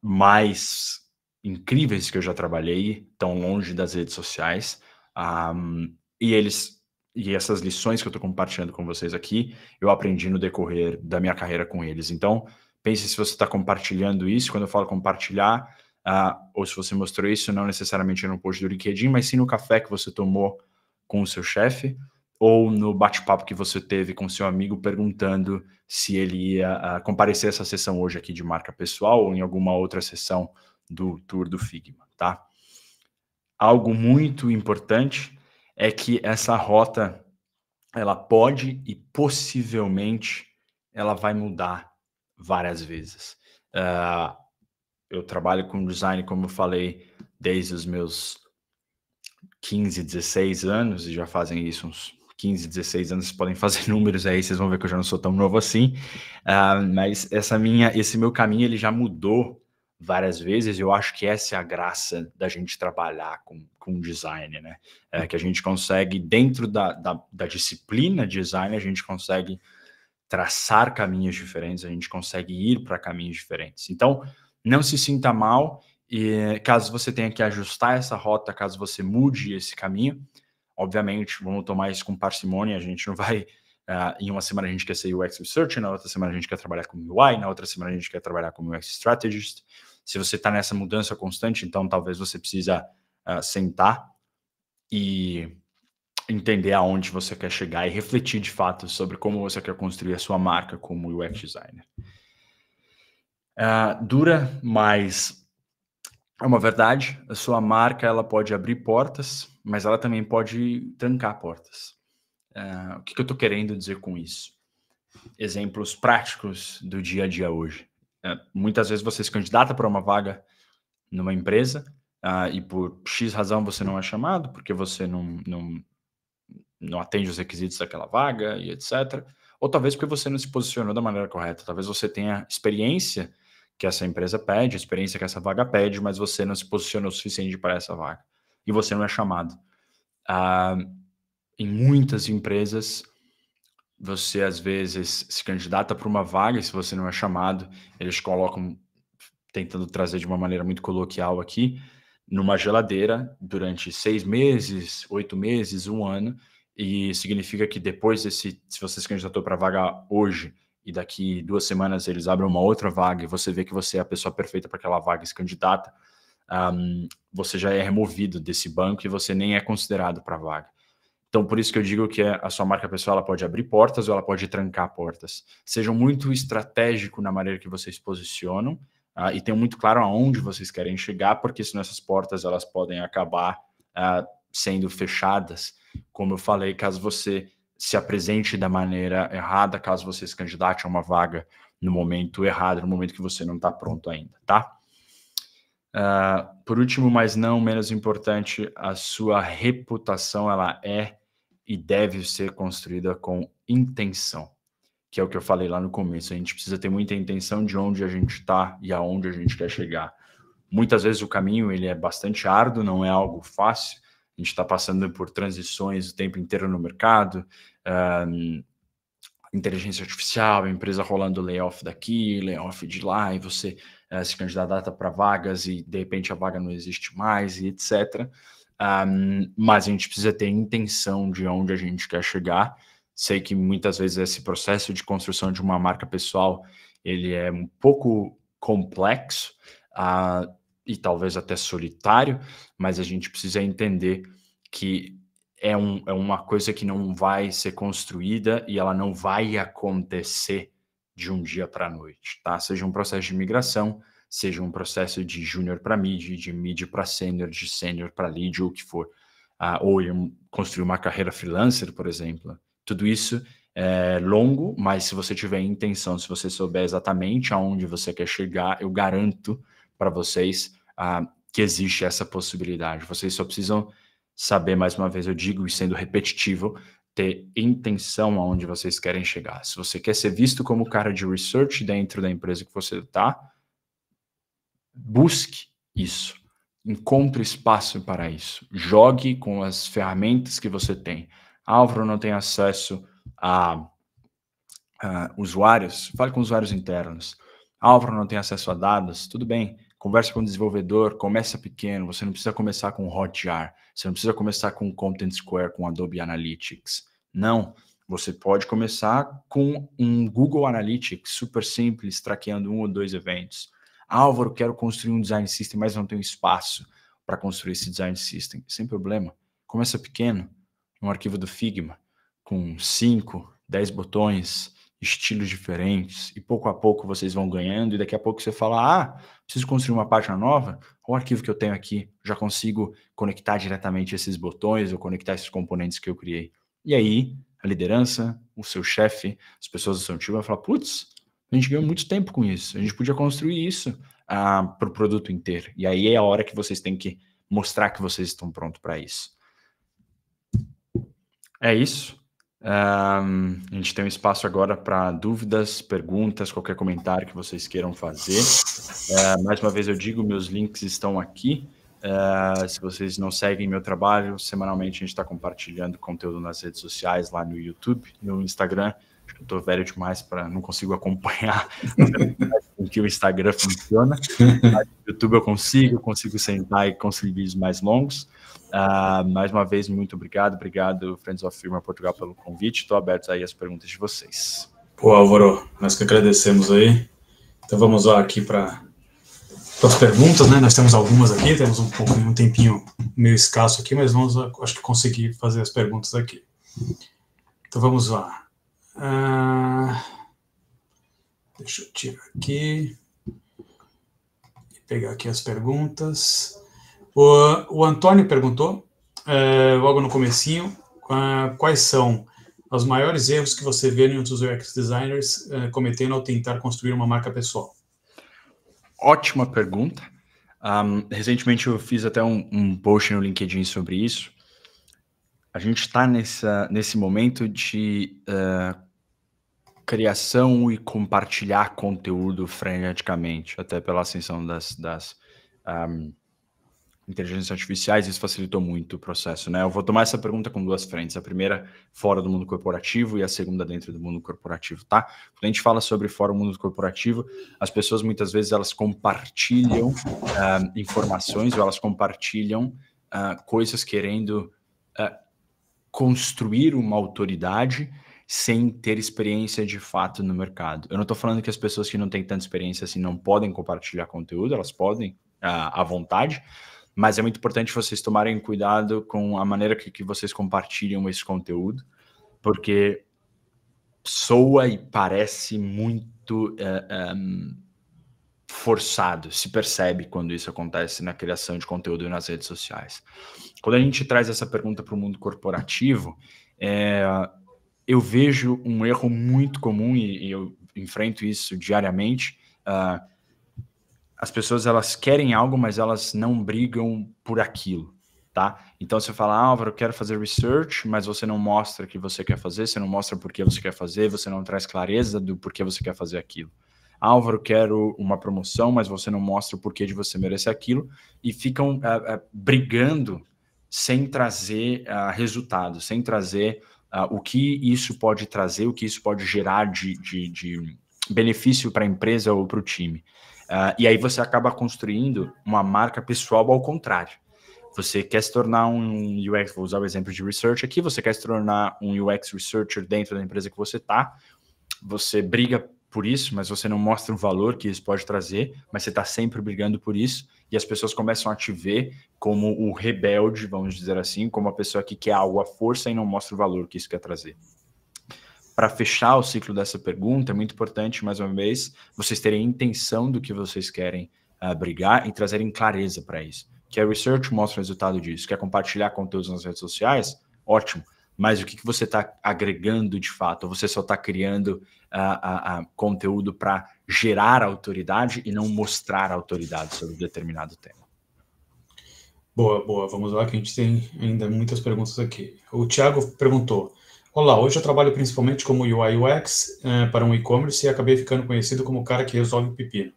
mais incríveis que eu já trabalhei estão longe das redes sociais, e essas lições que eu estou compartilhando com vocês aqui, eu aprendi no decorrer da minha carreira com eles. Então, pense se você está compartilhando isso. Quando eu falo compartilhar, ou se você mostrou isso, não necessariamente no post do LinkedIn, mas sim no café que você tomou com o seu chefe, ou no bate-papo que você teve com seu amigo perguntando se ele ia comparecer a essa sessão hoje aqui de marca pessoal ou em alguma outra sessão do Tour do Figma, tá? Algo muito importante é que essa rota, ela pode e possivelmente ela vai mudar várias vezes. Eu trabalho com design, como eu falei, desde os meus 15, 16 anos, e já fazem isso uns 15, 16 anos. Vocês podem fazer números aí, vocês vão ver que eu já não sou tão novo assim, mas esse meu caminho ele já mudou várias vezes. Eu acho que essa é a graça da gente trabalhar com design, né? Que a gente consegue, dentro da disciplina design, a gente consegue traçar caminhos diferentes, a gente consegue ir para caminhos diferentes. Então, não se sinta mal, e caso você tenha que ajustar essa rota, caso você mude esse caminho, obviamente, vamos tomar isso com parcimônia. A gente não vai, em uma semana a gente quer ser UX Researcher, na outra semana a gente quer trabalhar com UI, na outra semana a gente quer trabalhar como UX Strategist. Se você está nessa mudança constante, então talvez você precisa sentar e entender aonde você quer chegar e refletir de fato sobre como você quer construir a sua marca como UX designer. Dura, mas é uma verdade. A sua marca ela pode abrir portas, mas ela também pode trancar portas. O que eu estou querendo dizer com isso? Exemplos práticos do dia a dia hoje. Muitas vezes você se candidata para uma vaga numa empresa e por X razão você não é chamado, porque você não atende os requisitos daquela vaga e etc. Ou talvez porque você não se posicionou da maneira correta. Talvez você tenha experiência que essa empresa pede, experiência que essa vaga pede, mas você não se posicionou o suficiente para essa vaga. E você não é chamado. Em muitas empresas, você às vezes se candidata para uma vaga e se você não é chamado, eles colocam, tentando trazer de uma maneira muito coloquial aqui, numa geladeira durante 6 meses, 8 meses, 1 ano, e significa que depois se você se candidatou para a vaga hoje e daqui 2 semanas eles abrem uma outra vaga e você vê que você é a pessoa perfeita para aquela vaga e se candidata, você já é removido desse banco e você nem é considerado para a vaga. Então, por isso que eu digo que a sua marca pessoal ela pode abrir portas ou ela pode trancar portas. Sejam muito estratégico na maneira que vocês posicionam e tenham muito claro aonde vocês querem chegar, porque senão essas portas elas podem acabar sendo fechadas. Como eu falei, caso você se apresente da maneira errada, caso você se candidate a uma vaga no momento errado, no momento que você não está pronto ainda, tá? Por último, mas não menos importante, a sua reputação ela é e deve ser construída com intenção, que é o que eu falei lá no começo. A gente precisa ter muita intenção de onde a gente está e aonde a gente quer chegar. Muitas vezes o caminho ele é bastante árduo, não é algo fácil. A gente está passando por transições o tempo inteiro no mercado, inteligência artificial, empresa rolando layoff daqui, layoff de lá, e você se candidata para vagas e de repente a vaga não existe mais e etc. Mas a gente precisa ter intenção de onde a gente quer chegar. Sei que muitas vezes esse processo de construção de uma marca pessoal ele é um pouco complexo e talvez até solitário, mas a gente precisa entender que é uma coisa que não vai ser construída e ela não vai acontecer de um dia para a noite, tá? Seja um processo de migração, seja um processo de júnior para mid, de mid para sênior, de sênior para lead, ou o que for. Ou construir uma carreira freelancer, por exemplo. Tudo isso é longo, mas se você tiver intenção, se você souber exatamente aonde você quer chegar, eu garanto para vocês que existe essa possibilidade. Vocês só precisam saber, mais uma vez eu digo, e sendo repetitivo, ter intenção aonde vocês querem chegar. Se você quer ser visto como cara de research dentro da empresa que você está, busque isso. Encontre espaço para isso. Jogue com as ferramentas que você tem. Álvaro não tem acesso a usuários, fale com usuários internos. Álvaro não tem acesso a dados, tudo bem. Converse com o desenvolvedor, começa pequeno. Você não precisa começar com Hotjar. Você não precisa começar com Content Square, com Adobe Analytics. Não. Você pode começar com um Google Analytics super simples, traqueando 1 ou 2 eventos. Álvaro, quero construir um design system, mas não tenho espaço para construir esse design system. Sem problema. Começa pequeno, um arquivo do Figma, com 5, 10 botões, estilos diferentes, e pouco a pouco vocês vão ganhando, e daqui a pouco você fala, preciso construir uma página nova, o arquivo que eu tenho aqui, já consigo conectar diretamente esses botões, ou conectar esses componentes que eu criei. E aí, a liderança, o seu chefe, as pessoas do seu time vão falar, putz, a gente ganhou muito tempo com isso, a gente podia construir isso para o produto inteiro. E aí é a hora que vocês têm que mostrar que vocês estão prontos para isso. É isso. A gente tem um espaço agora para dúvidas, perguntas, qualquer comentário que vocês queiram fazer. Mais uma vez eu digo, meus links estão aqui. Se vocês não seguem meu trabalho, semanalmente a gente está compartilhando conteúdo nas redes sociais, lá no YouTube, no Instagram. Acho que eu estou velho demais para não consigo acompanhar com que o Instagram funciona. Mas no YouTube eu consigo sentar e conseguir vídeos mais longos. Mais uma vez, muito obrigado, Friends of Firma Portugal, pelo convite. Estou aberto aí às perguntas de vocês. Pô, Álvaro, nós que agradecemos aí. Então vamos lá aqui para as perguntas, né? Nós temos algumas aqui, temos um tempinho meio escasso aqui, mas vamos, acho que conseguir fazer as perguntas aqui. Então vamos lá. Deixa eu tirar aqui e pegar aqui as perguntas. O Antônio perguntou, logo no comecinho, quais são os maiores erros que você vê em outros UX designers cometendo ao tentar construir uma marca pessoal? Ótima pergunta. Recentemente eu fiz até um post no LinkedIn sobre isso. A gente está nesse momento de criação e compartilhar conteúdo freneticamente, até pela ascensão das inteligências artificiais, isso facilitou muito o processo, né? Eu vou tomar essa pergunta com 2 frentes. A primeira, fora do mundo corporativo, e a segunda, dentro do mundo corporativo, tá? Quando a gente fala sobre fora do mundo corporativo, as pessoas, muitas vezes, elas compartilham informações, ou elas compartilham coisas querendo construir uma autoridade sem ter experiência de fato no mercado. Eu não estou falando que as pessoas que não têm tanta experiência assim não podem compartilhar conteúdo, elas podem à vontade, mas é muito importante vocês tomarem cuidado com a maneira que vocês compartilham esse conteúdo, porque soa e parece muito forçado, se percebe quando isso acontece na criação de conteúdo nas redes sociais. Quando a gente traz essa pergunta para o mundo corporativo, eu vejo um erro muito comum, e eu enfrento isso diariamente. As pessoas, elas querem algo, mas elas não brigam por aquilo, tá? Então, você fala, Álvaro, eu quero fazer research, mas você não mostra o que você quer fazer, você não mostra por que você quer fazer, você não traz clareza do porquê você quer fazer aquilo. Álvaro, quero uma promoção, mas você não mostra o porquê de você merecer aquilo, e ficam brigando sem trazer resultados, sem trazer o que isso pode trazer, o que isso pode gerar de benefício para a empresa ou para o time. E aí você acaba construindo uma marca pessoal ao contrário. Você quer se tornar um UX, vou usar o exemplo de research aqui, você quer se tornar um UX researcher dentro da empresa que você está, você briga por isso, mas você não mostra o valor que isso pode trazer, mas você está sempre brigando por isso, e as pessoas começam a te ver como o rebelde, vamos dizer assim, como a pessoa que quer algo à força e não mostra o valor que isso quer trazer. Para fechar o ciclo dessa pergunta, é muito importante, mais uma vez, vocês terem intenção do que vocês querem brigar e trazerem clareza para isso. Que a research mostra o resultado disso. Quer compartilhar conteúdos nas redes sociais? Ótimo. Mas o que você está agregando de fato? Ou você só está criando conteúdo para gerar autoridade e não mostrar autoridade sobre determinado tema? Boa, boa. Vamos lá, que a gente tem ainda muitas perguntas aqui. O Thiago perguntou: olá, hoje eu trabalho principalmente como UI UX para um e-commerce e acabei ficando conhecido como o cara que resolve o pepino.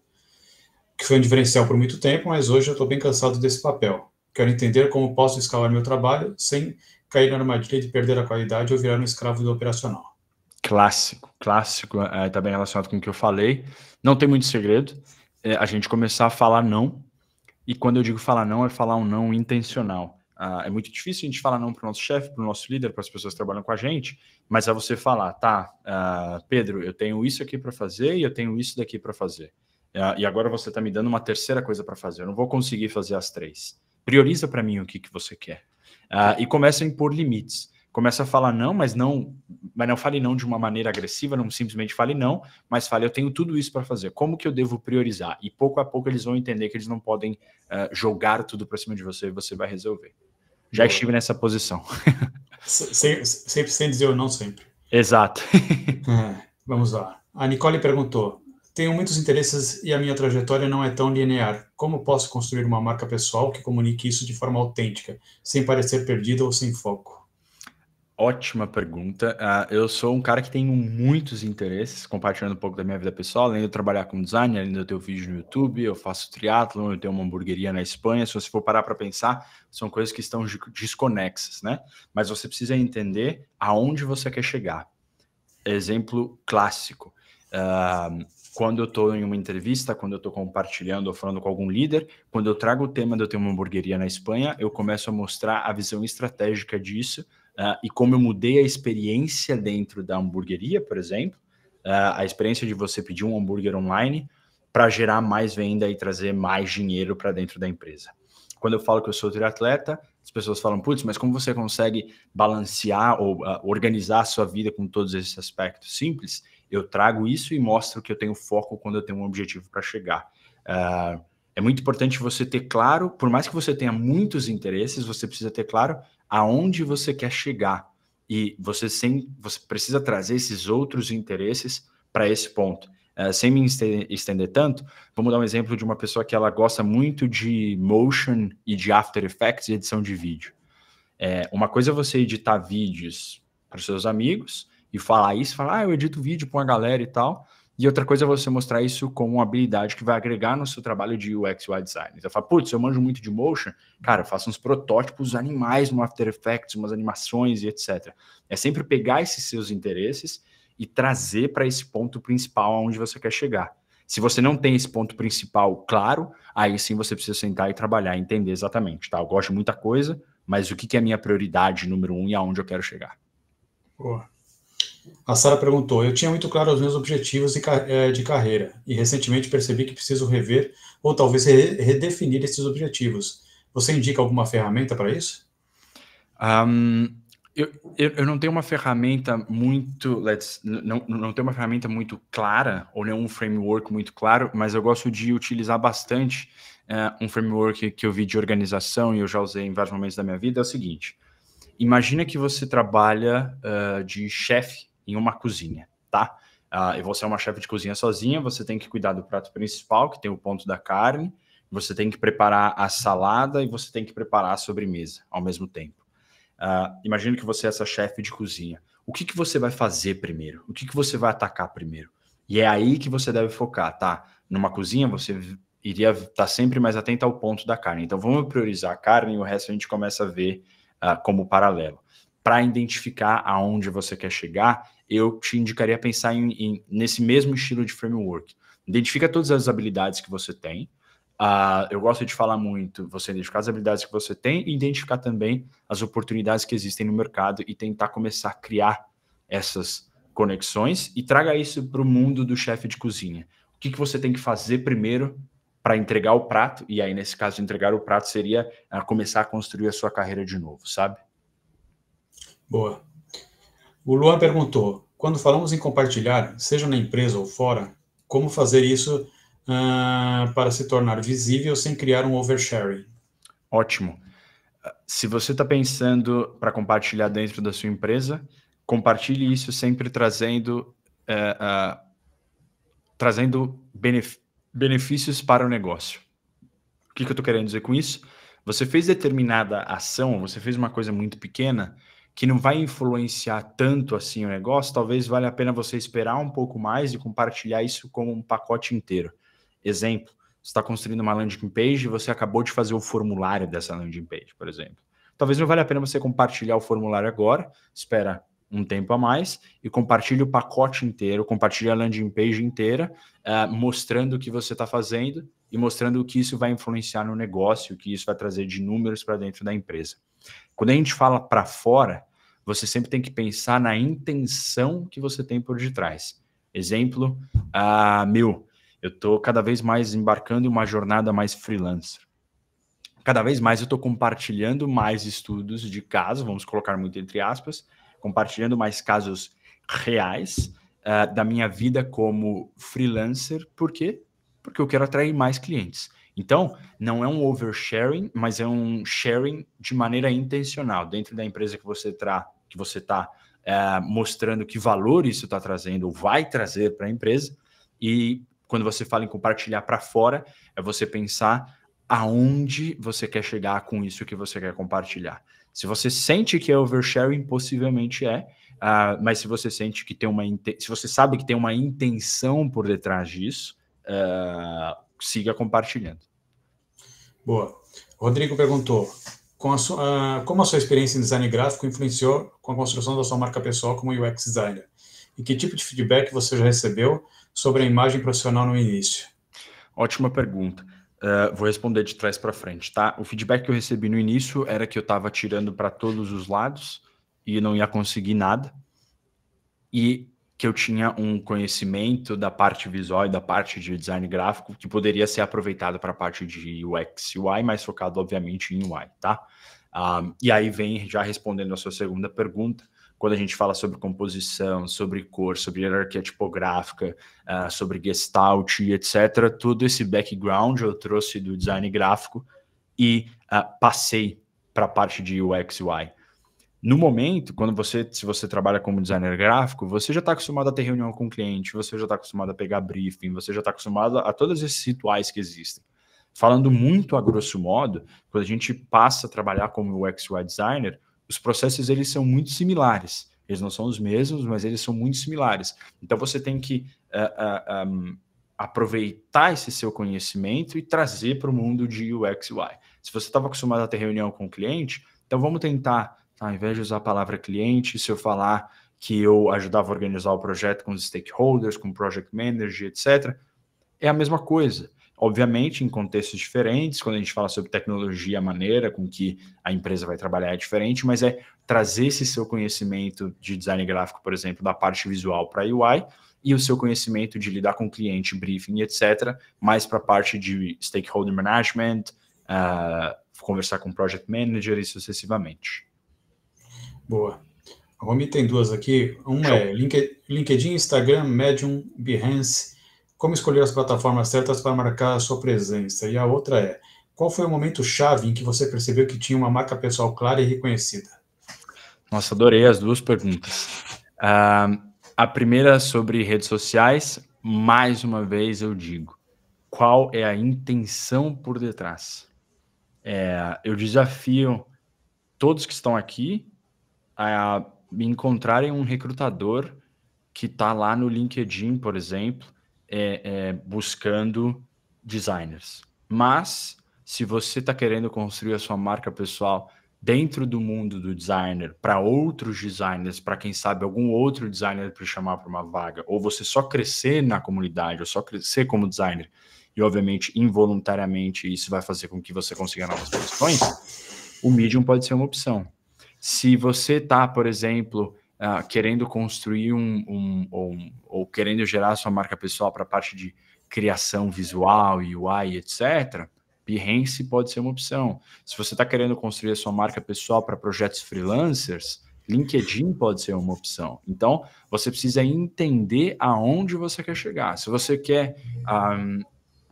Que foi um diferencial por muito tempo, mas hoje eu estou bem cansado desse papel. Quero entender como posso escalar meu trabalho sem cair na armadilha de perder a qualidade ou virar um escravo do operacional. Clássico, está bem relacionado com o que eu falei. Não tem muito segredo. A gente começar a falar não, e quando eu digo falar não, é falar um não intencional. É muito difícil a gente falar não para o nosso chefe, para o nosso líder, para as pessoas que trabalham com a gente, mas é você falar, tá, Pedro, eu tenho isso aqui para fazer e eu tenho isso daqui para fazer. E agora você está me dando uma terceira coisa para fazer. Eu não vou conseguir fazer as 3. Prioriza para mim o que você quer. E começa a impor limites. Começa a falar não, mas não fale não de uma maneira agressiva, não simplesmente fale não, mas fale, eu tenho tudo isso para fazer. Como que eu devo priorizar? E pouco a pouco eles vão entender que eles não podem jogar tudo para cima de você e você vai resolver. Já estive nessa posição. Sempre sem dizer o não sempre. Exato. Vamos lá. A Nicole perguntou: tenho muitos interesses e a minha trajetória não é tão linear. Como posso construir uma marca pessoal que comunique isso de forma autêntica, sem parecer perdido ou sem foco? Ótima pergunta. Eu sou um cara que tem muitos interesses, compartilhando um pouco da minha vida pessoal, além de eu trabalhar com design, além de eu ter vídeo no YouTube, eu faço triatlon, eu tenho uma hamburgueria na Espanha. Se você for parar para pensar, são coisas que estão desconexas, né? Mas você precisa entender aonde você quer chegar. Exemplo clássico. Quando eu estou em uma entrevista, quando eu estou compartilhando ou falando com algum líder, quando eu trago o tema de eu ter uma hamburgueria na Espanha, eu começo a mostrar a visão estratégica disso, e como eu mudei a experiência dentro da hamburgueria, por exemplo, a experiência de você pedir um hambúrguer online para gerar mais venda e trazer mais dinheiro para dentro da empresa. Quando eu falo que eu sou triatleta, as pessoas falam, putz, mas como você consegue balancear ou organizar a sua vida com todos esses aspectos simples? Eu trago isso e mostro que eu tenho foco quando eu tenho um objetivo para chegar. É muito importante você ter claro, por mais que você tenha muitos interesses, você precisa ter claro aonde você quer chegar. E você precisa trazer esses outros interesses para esse ponto. Sem me estender tanto, vamos dar um exemplo de uma pessoa que ela gosta muito de motion e de After Effects e edição de vídeo. Uma coisa é você editar vídeos para os seus amigos e falar isso, falar, eu edito vídeo para uma galera e tal. E outra coisa é você mostrar isso como uma habilidade que vai agregar no seu trabalho de UX UI design. Então, fala, putz, eu manjo muito de motion, cara, eu faço uns protótipos animais no After Effects, umas animações e etc. É sempre pegar esses seus interesses e trazer para esse ponto principal aonde você quer chegar. Se você não tem esse ponto principal claro, aí sim você precisa sentar e trabalhar, entender exatamente, tá? Eu gosto de muita coisa, mas o que é a minha prioridade número 1 e aonde eu quero chegar? Boa. A Sara perguntou: eu tinha muito claro os meus objetivos de carreira e recentemente percebi que preciso rever ou talvez redefinir esses objetivos. Você indica alguma ferramenta para isso? Eu não tenho uma ferramenta muito, não tenho uma ferramenta muito clara ou nenhum framework muito claro, mas eu gosto de utilizar bastante um framework que eu vi de organização e eu já usei em vários momentos da minha vida. É o seguinte: imagina que você trabalha de chefe em uma cozinha, tá? E você é uma chefe de cozinha sozinha, você tem que cuidar do prato principal, que tem o ponto da carne, você tem que preparar a salada e você tem que preparar a sobremesa ao mesmo tempo. Imagina que você é essa chefe de cozinha. O que você vai fazer primeiro? O que você vai atacar primeiro? E é aí que você deve focar, tá? Numa cozinha, você iria estar sempre mais atento ao ponto da carne. Então, vamos priorizar a carne e o resto a gente começa a ver como paralelo. Para identificar aonde você quer chegar, eu te indicaria pensar nesse mesmo estilo de framework. Identifica todas as habilidades que você tem. Eu gosto de falar muito, você identificar as habilidades que você tem e identificar também as oportunidades que existem no mercado e tentar começar a criar essas conexões e traga isso para o mundo do chefe de cozinha. O que você tem que fazer primeiro para entregar o prato? E aí, nesse caso, entregar o prato seria começar a construir a sua carreira de novo, sabe? Boa. O Luan perguntou, quando falamos em compartilhar, seja na empresa ou fora, como fazer isso para se tornar visível sem criar um oversharing? Ótimo. Se você está pensando para compartilhar dentro da sua empresa, compartilhe isso sempre trazendo benefícios para o negócio. O que eu estou querendo dizer com isso? Você fez determinada ação, você fez uma coisa muito pequena que não vai influenciar tanto assim o negócio, talvez valha a pena você esperar um pouco mais e compartilhar isso como um pacote inteiro. Exemplo, você está construindo uma landing page e você acabou de fazer o formulário dessa landing page, por exemplo. Talvez não valha a pena você compartilhar o formulário agora, espera um tempo a mais e compartilhe o pacote inteiro, compartilhe a landing page inteira, mostrando o que você está fazendo e mostrando o que isso vai influenciar no negócio, o que isso vai trazer de números para dentro da empresa. Quando a gente fala para fora, você sempre tem que pensar na intenção que você tem por detrás. Exemplo, eu estou cada vez mais embarcando em uma jornada mais freelancer. Cada vez mais eu estou compartilhando mais estudos de caso, vamos colocar muito entre aspas, compartilhando mais casos reais da minha vida como freelancer. Por quê? Porque eu quero atrair mais clientes. Então, não é um oversharing, mas é um sharing de maneira intencional. Dentro da empresa que você está mostrando que valor isso está trazendo ou vai trazer para a empresa. E quando você fala em compartilhar para fora, é você pensar aonde você quer chegar com isso que você quer compartilhar. Se você sente que é oversharing, possivelmente é, mas se você sente que se você sabe que tem uma intenção por detrás disso, siga compartilhando. Boa. O Rodrigo perguntou, como a sua experiência em design gráfico influenciou com a construção da sua marca pessoal como UX designer? E que tipo de feedback você já recebeu sobre a imagem profissional no início? Ótima pergunta. Vou responder de trás para frente, tá? O feedback que eu recebi no início era que eu estava tirando para todos os lados e não ia conseguir nada. E que eu tinha um conhecimento da parte visual e da parte de design gráfico que poderia ser aproveitado para a parte de UX e UI, mas focado, obviamente, em UI, tá? E aí vem, já respondendo a sua segunda pergunta, quando a gente fala sobre composição, sobre cor, sobre hierarquia tipográfica, sobre gestalt, etc., todo esse background eu trouxe do design gráfico e passei para a parte de UX e UI. No momento, se você trabalha como designer gráfico, você já está acostumado a ter reunião com o cliente, você já está acostumado a pegar briefing, você já está acostumado a todos esses rituais que existem. Falando muito a grosso modo, quando a gente passa a trabalhar como UX UI designer, os processos eles são muito similares. Eles não são os mesmos, mas eles são muito similares. Então você tem que aproveitar esse seu conhecimento e trazer para o mundo de UX UI. Se você estava acostumado a ter reunião com o cliente, então vamos tentar, ao invés de usar a palavra cliente, se eu falar que eu ajudava a organizar o projeto com os stakeholders, com o project manager, etc., é a mesma coisa. Obviamente, em contextos diferentes, quando a gente fala sobre tecnologia, a maneira com que a empresa vai trabalhar é diferente, mas é trazer esse seu conhecimento de design gráfico, por exemplo, da parte visual para a UI, e o seu conhecimento de lidar com cliente, briefing, etc., mais para a parte de stakeholder management, conversar com o project manager e sucessivamente. Boa. A Romy tem duas aqui. Uma é LinkedIn, Instagram, Medium, Behance. Como escolher as plataformas certas para marcar a sua presença? E a outra é, qual foi o momento-chave em que você percebeu que tinha uma marca pessoal clara e reconhecida? Nossa, adorei as duas perguntas. A primeira sobre redes sociais, mais uma vez eu digo, qual é a intenção por detrás? Eu desafio todos que estão aqui a me encontrarem um recrutador que está lá no LinkedIn, por exemplo, buscando designers. Mas, se você está querendo construir a sua marca pessoal dentro do mundo do designer, para outros designers, para quem sabe algum outro designer para chamar para uma vaga, ou você só crescer na comunidade, ou só crescer como designer, e obviamente involuntariamente isso vai fazer com que você consiga novas posições, o Medium pode ser uma opção. Se você está, por exemplo, querendo construir ou querendo gerar sua marca pessoal para a parte de criação visual, UI, etc., Behance pode ser uma opção. Se você está querendo construir a sua marca pessoal para projetos freelancers, LinkedIn pode ser uma opção. Então, você precisa entender aonde você quer chegar. Se você quer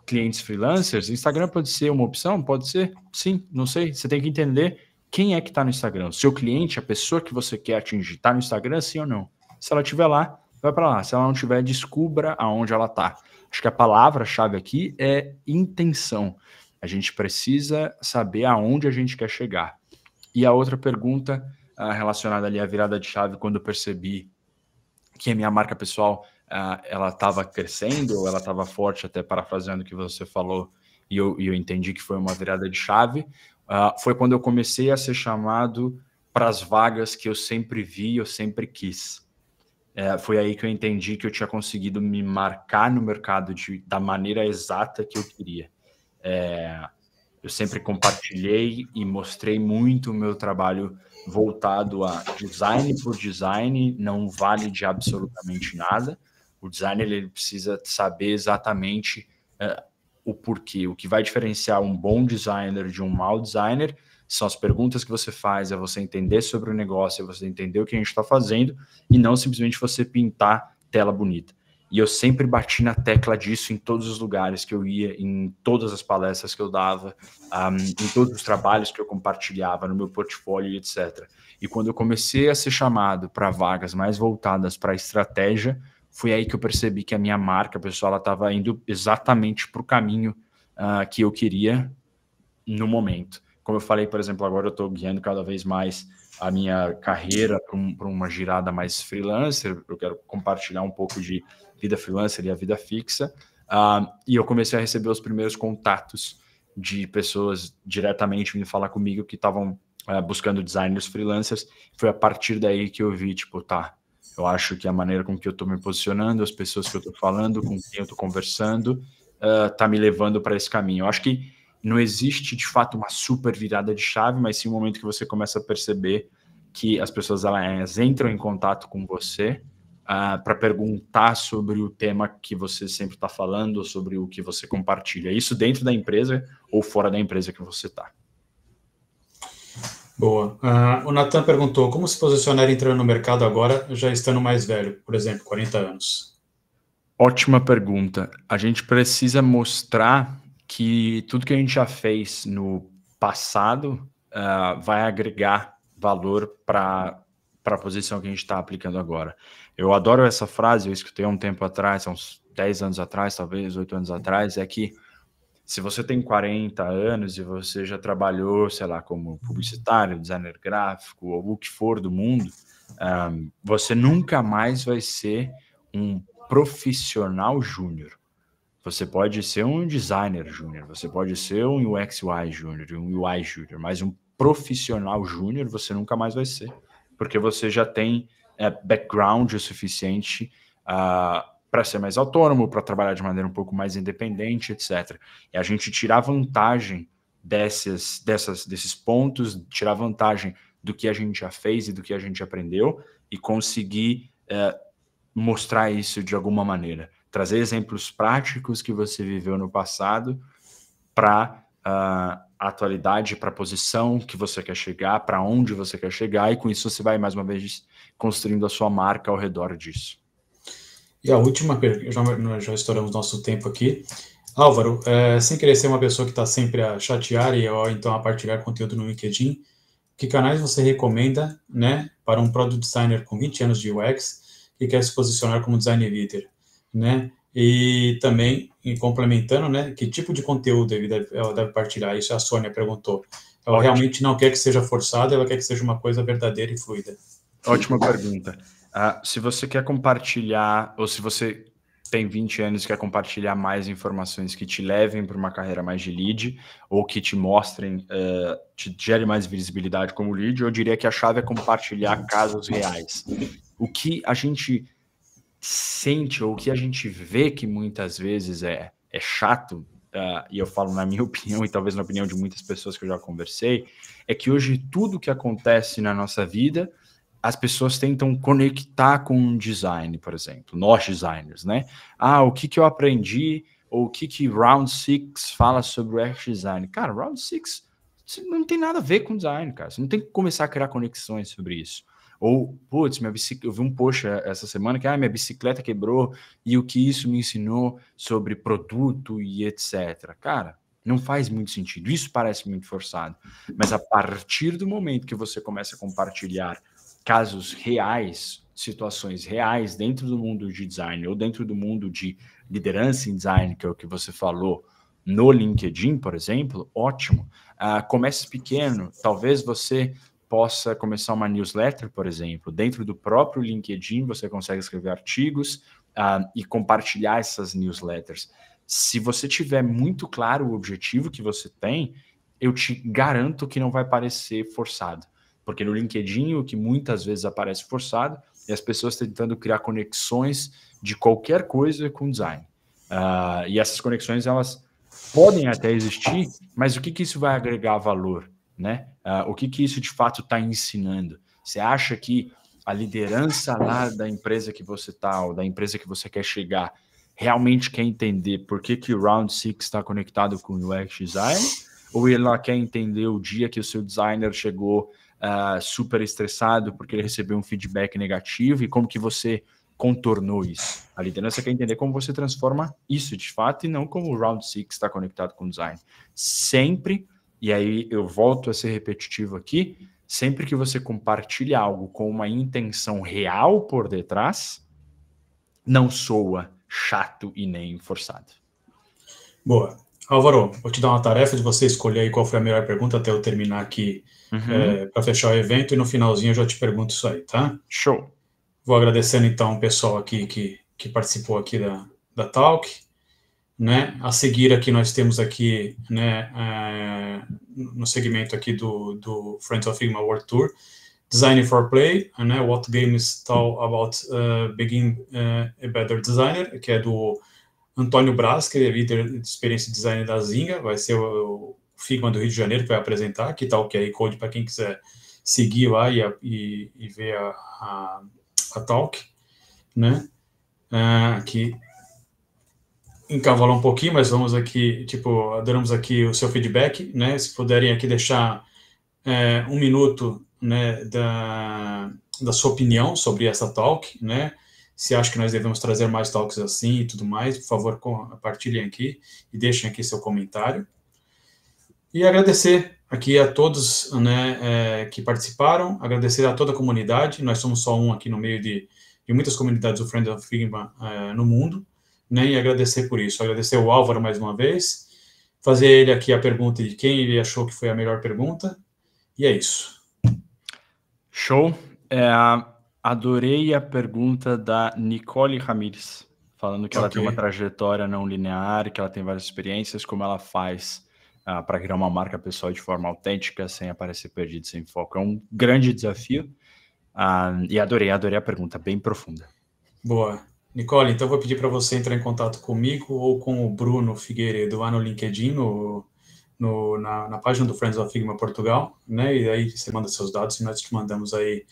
clientes freelancers, Instagram pode ser uma opção? Pode ser? Sim, não sei. Você tem que entender quem é que está no Instagram. O seu cliente, a pessoa que você quer atingir, está no Instagram, sim ou não? Se ela estiver lá, vai para lá. Se ela não estiver, descubra aonde ela está. Acho que a palavra-chave aqui é intenção. A gente precisa saber aonde a gente quer chegar. E a outra pergunta relacionada ali à virada de chave, quando eu percebi que a minha marca pessoal ela estava crescendo, ou ela estava forte, até parafraseando o que você falou, e eu entendi que foi uma virada de chave, foi quando eu comecei a ser chamado para as vagas que eu sempre vi, eu sempre quis. Foi aí que eu entendi que eu tinha conseguido me marcar no mercado da maneira exata que eu queria. Eu sempre compartilhei e mostrei muito o meu trabalho voltado a design por design, não vale de absolutamente nada. O designer ele precisa saber exatamente o porquê. O que vai diferenciar um bom designer de um mau designer são as perguntas que você faz, é você entender sobre o negócio, é você entender o que a gente está fazendo e não simplesmente você pintar tela bonita. E eu sempre bati na tecla disso em todos os lugares que eu ia, em todas as palestras que eu dava, em todos os trabalhos que eu compartilhava no meu portfólio, etc. E quando eu comecei a ser chamado para vagas mais voltadas para a estratégia, foi aí que eu percebi que a minha marca, pessoal, ela estava indo exatamente para o caminho que eu queria no momento. Como eu falei, por exemplo, agora eu estou guiando cada vez mais a minha carreira para uma girada mais freelancer. Eu quero compartilhar um pouco de vida freelancer e a vida fixa. E eu comecei a receber os primeiros contatos de pessoas diretamente vindo falar comigo que estavam buscando designers freelancers. Foi a partir daí que eu vi, tipo, eu acho que a maneira com que eu estou me posicionando, as pessoas que eu estou falando, com quem eu estou conversando, está me levando para esse caminho. Eu acho que não existe, de fato, uma super virada de chave, mas sim um momento que você começa a perceber que as pessoas elas entram em contato com você para perguntar sobre o tema que você sempre está falando, ou sobre o que você compartilha. Isso dentro da empresa ou fora da empresa que você está. Boa. O Nathan perguntou, como se posicionar entrando no mercado agora, já estando mais velho, por exemplo, 40 anos? Ótima pergunta. A gente precisa mostrar que tudo que a gente já fez no passado vai agregar valor para a posição que a gente está aplicando agora. Eu adoro essa frase, eu escutei há um tempo atrás, há uns 10 anos atrás, talvez 8 anos atrás, é que se você tem 40 anos e você já trabalhou, sei lá, como publicitário, designer gráfico, ou o que for do mundo, você nunca mais vai ser um profissional júnior. Você pode ser um designer júnior, você pode ser um UX UI júnior, um UI júnior, mas um profissional júnior você nunca mais vai ser, porque você já tem background o suficiente para ser mais autônomo, para trabalhar de maneira um pouco mais independente, etc. E a gente tirar vantagem desses pontos, tirar vantagem do que a gente já fez e do que a gente aprendeu e conseguir mostrar isso de alguma maneira. Trazer exemplos práticos que você viveu no passado para a atualidade, para a posição que você quer chegar, para onde você quer chegar, e com isso você vai, mais uma vez, construindo a sua marca ao redor disso. E a última pergunta, já estouramos nosso tempo aqui. Álvaro, sem querer ser uma pessoa que está sempre a chatear ou então a partilhar conteúdo no LinkedIn, que canais você recomenda, né, para um product designer com 20 anos de UX que quer se posicionar como design leader, né? E também, complementando, né, que tipo de conteúdo ela deve partilhar? Isso a Sônia perguntou. Ela realmente não quer que seja forçada, ela quer que seja uma coisa verdadeira e fluida. Ótima pergunta. Se você quer compartilhar, ou se você tem 20 anos e quer compartilhar mais informações que te levem para uma carreira mais de lead, ou que te mostrem, te gere mais visibilidade como lead, eu diria que a chave é compartilhar casos reais. O que a gente sente, ou o que a gente vê que muitas vezes é chato, e eu falo na minha opinião, e talvez na opinião de muitas pessoas que eu já conversei, é que hoje tudo que acontece na nossa vida as pessoas tentam conectar com um design, por exemplo, nós designers, né? O que eu aprendi, ou o que Round 6 fala sobre o UX design. Cara, Round 6 não tem nada a ver com design, cara. Você não tem que começar a criar conexões sobre isso. Ou, putz, eu vi um post essa semana que minha bicicleta quebrou e o que isso me ensinou sobre produto e etc. Cara, não faz muito sentido. Isso parece muito forçado. Mas a partir do momento que você começa a compartilhar casos reais, situações reais dentro do mundo de design ou dentro do mundo de liderança em design, que é o que você falou no LinkedIn, por exemplo, ótimo. Comece pequeno. Talvez você possa começar uma newsletter, por exemplo. Dentro do próprio LinkedIn, você consegue escrever artigos e compartilhar essas newsletters. Se você tiver muito claro o objetivo que você tem, eu te garanto que não vai parecer forçado. Porque no LinkedIn, o que muitas vezes aparece forçado é as pessoas tentando criar conexões de qualquer coisa com design. E essas conexões, elas podem até existir, mas o que isso vai agregar valor, né? O que isso de fato está ensinando? Você acha que a liderança lá da empresa que você está, ou da empresa que você quer chegar, realmente quer entender por que o Round 6 está conectado com o UX design? Ou ela quer entender o dia que o seu designer chegou super estressado porque ele recebeu um feedback negativo e como que você contornou isso? A liderança quer entender como você transforma isso de fato e não como o Round 6 está conectado com o design. Sempre, e aí eu volto a ser repetitivo aqui, sempre que você compartilha algo com uma intenção real por detrás, não soa chato e nem forçado. Boa. Álvaro, vou te dar uma tarefa de você escolher aí qual foi a melhor pergunta até eu terminar aqui para fechar o evento, e no finalzinho eu já te pergunto isso aí, tá? Show. Vou agradecendo então o pessoal aqui que participou aqui da Talk, né? A seguir aqui nós temos aqui, né, no segmento aqui do Friends of Figma World Tour, Designing for Play, né? What Games Talk About Being a Better Designer, que é do Antônio Braz, que é líder de experiência de design da Zinga, vai ser o Figma do Rio de Janeiro que vai apresentar, que tá o QR Code para quem quiser seguir lá e ver a Talk, né? Que encavalou um pouquinho, mas vamos aqui, adoramos aqui o seu feedback, né? Se puderem aqui deixar 1 minuto, né, da sua opinião sobre essa Talk, né? Se acha que nós devemos trazer mais talks assim e tudo mais, por favor, compartilhem aqui e deixem aqui seu comentário. E agradecer aqui a todos, né, que participaram, agradecer a toda a comunidade, nós somos só um aqui no meio de muitas comunidades do Friends of Figma no mundo, né, e agradecer por isso, agradecer o Álvaro mais uma vez, fazer ele aqui a pergunta de quem ele achou que foi a melhor pergunta, e é isso. Show. Adorei a pergunta da Nicole Ramires, falando que ela tem uma trajetória não linear, que ela tem várias experiências, como ela faz para criar uma marca pessoal de forma autêntica, sem aparecer perdido, sem foco. É um grande desafio e adorei a pergunta, bem profunda. Boa. Nicole, então eu vou pedir para você entrar em contato comigo ou com o Bruno Figueiredo lá no LinkedIn, na página do Friends of Figma Portugal, né? E aí você manda seus dados e nós te mandamos aí,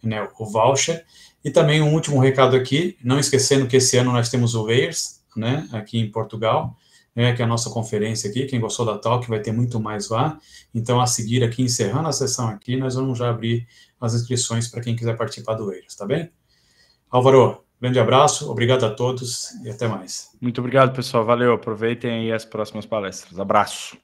né, o voucher. E também um último recado aqui, não esquecendo que esse ano nós temos o Layers, né, aqui em Portugal, né, que é a nossa conferência aqui. Quem gostou da Talk vai ter muito mais lá. Então, a seguir aqui, encerrando a sessão aqui, nós vamos já abrir as inscrições para quem quiser participar do Layers, tá bem? Álvaro, grande abraço, obrigado a todos e até mais. Muito obrigado, pessoal. Valeu. Aproveitem aí as próximas palestras. Abraço.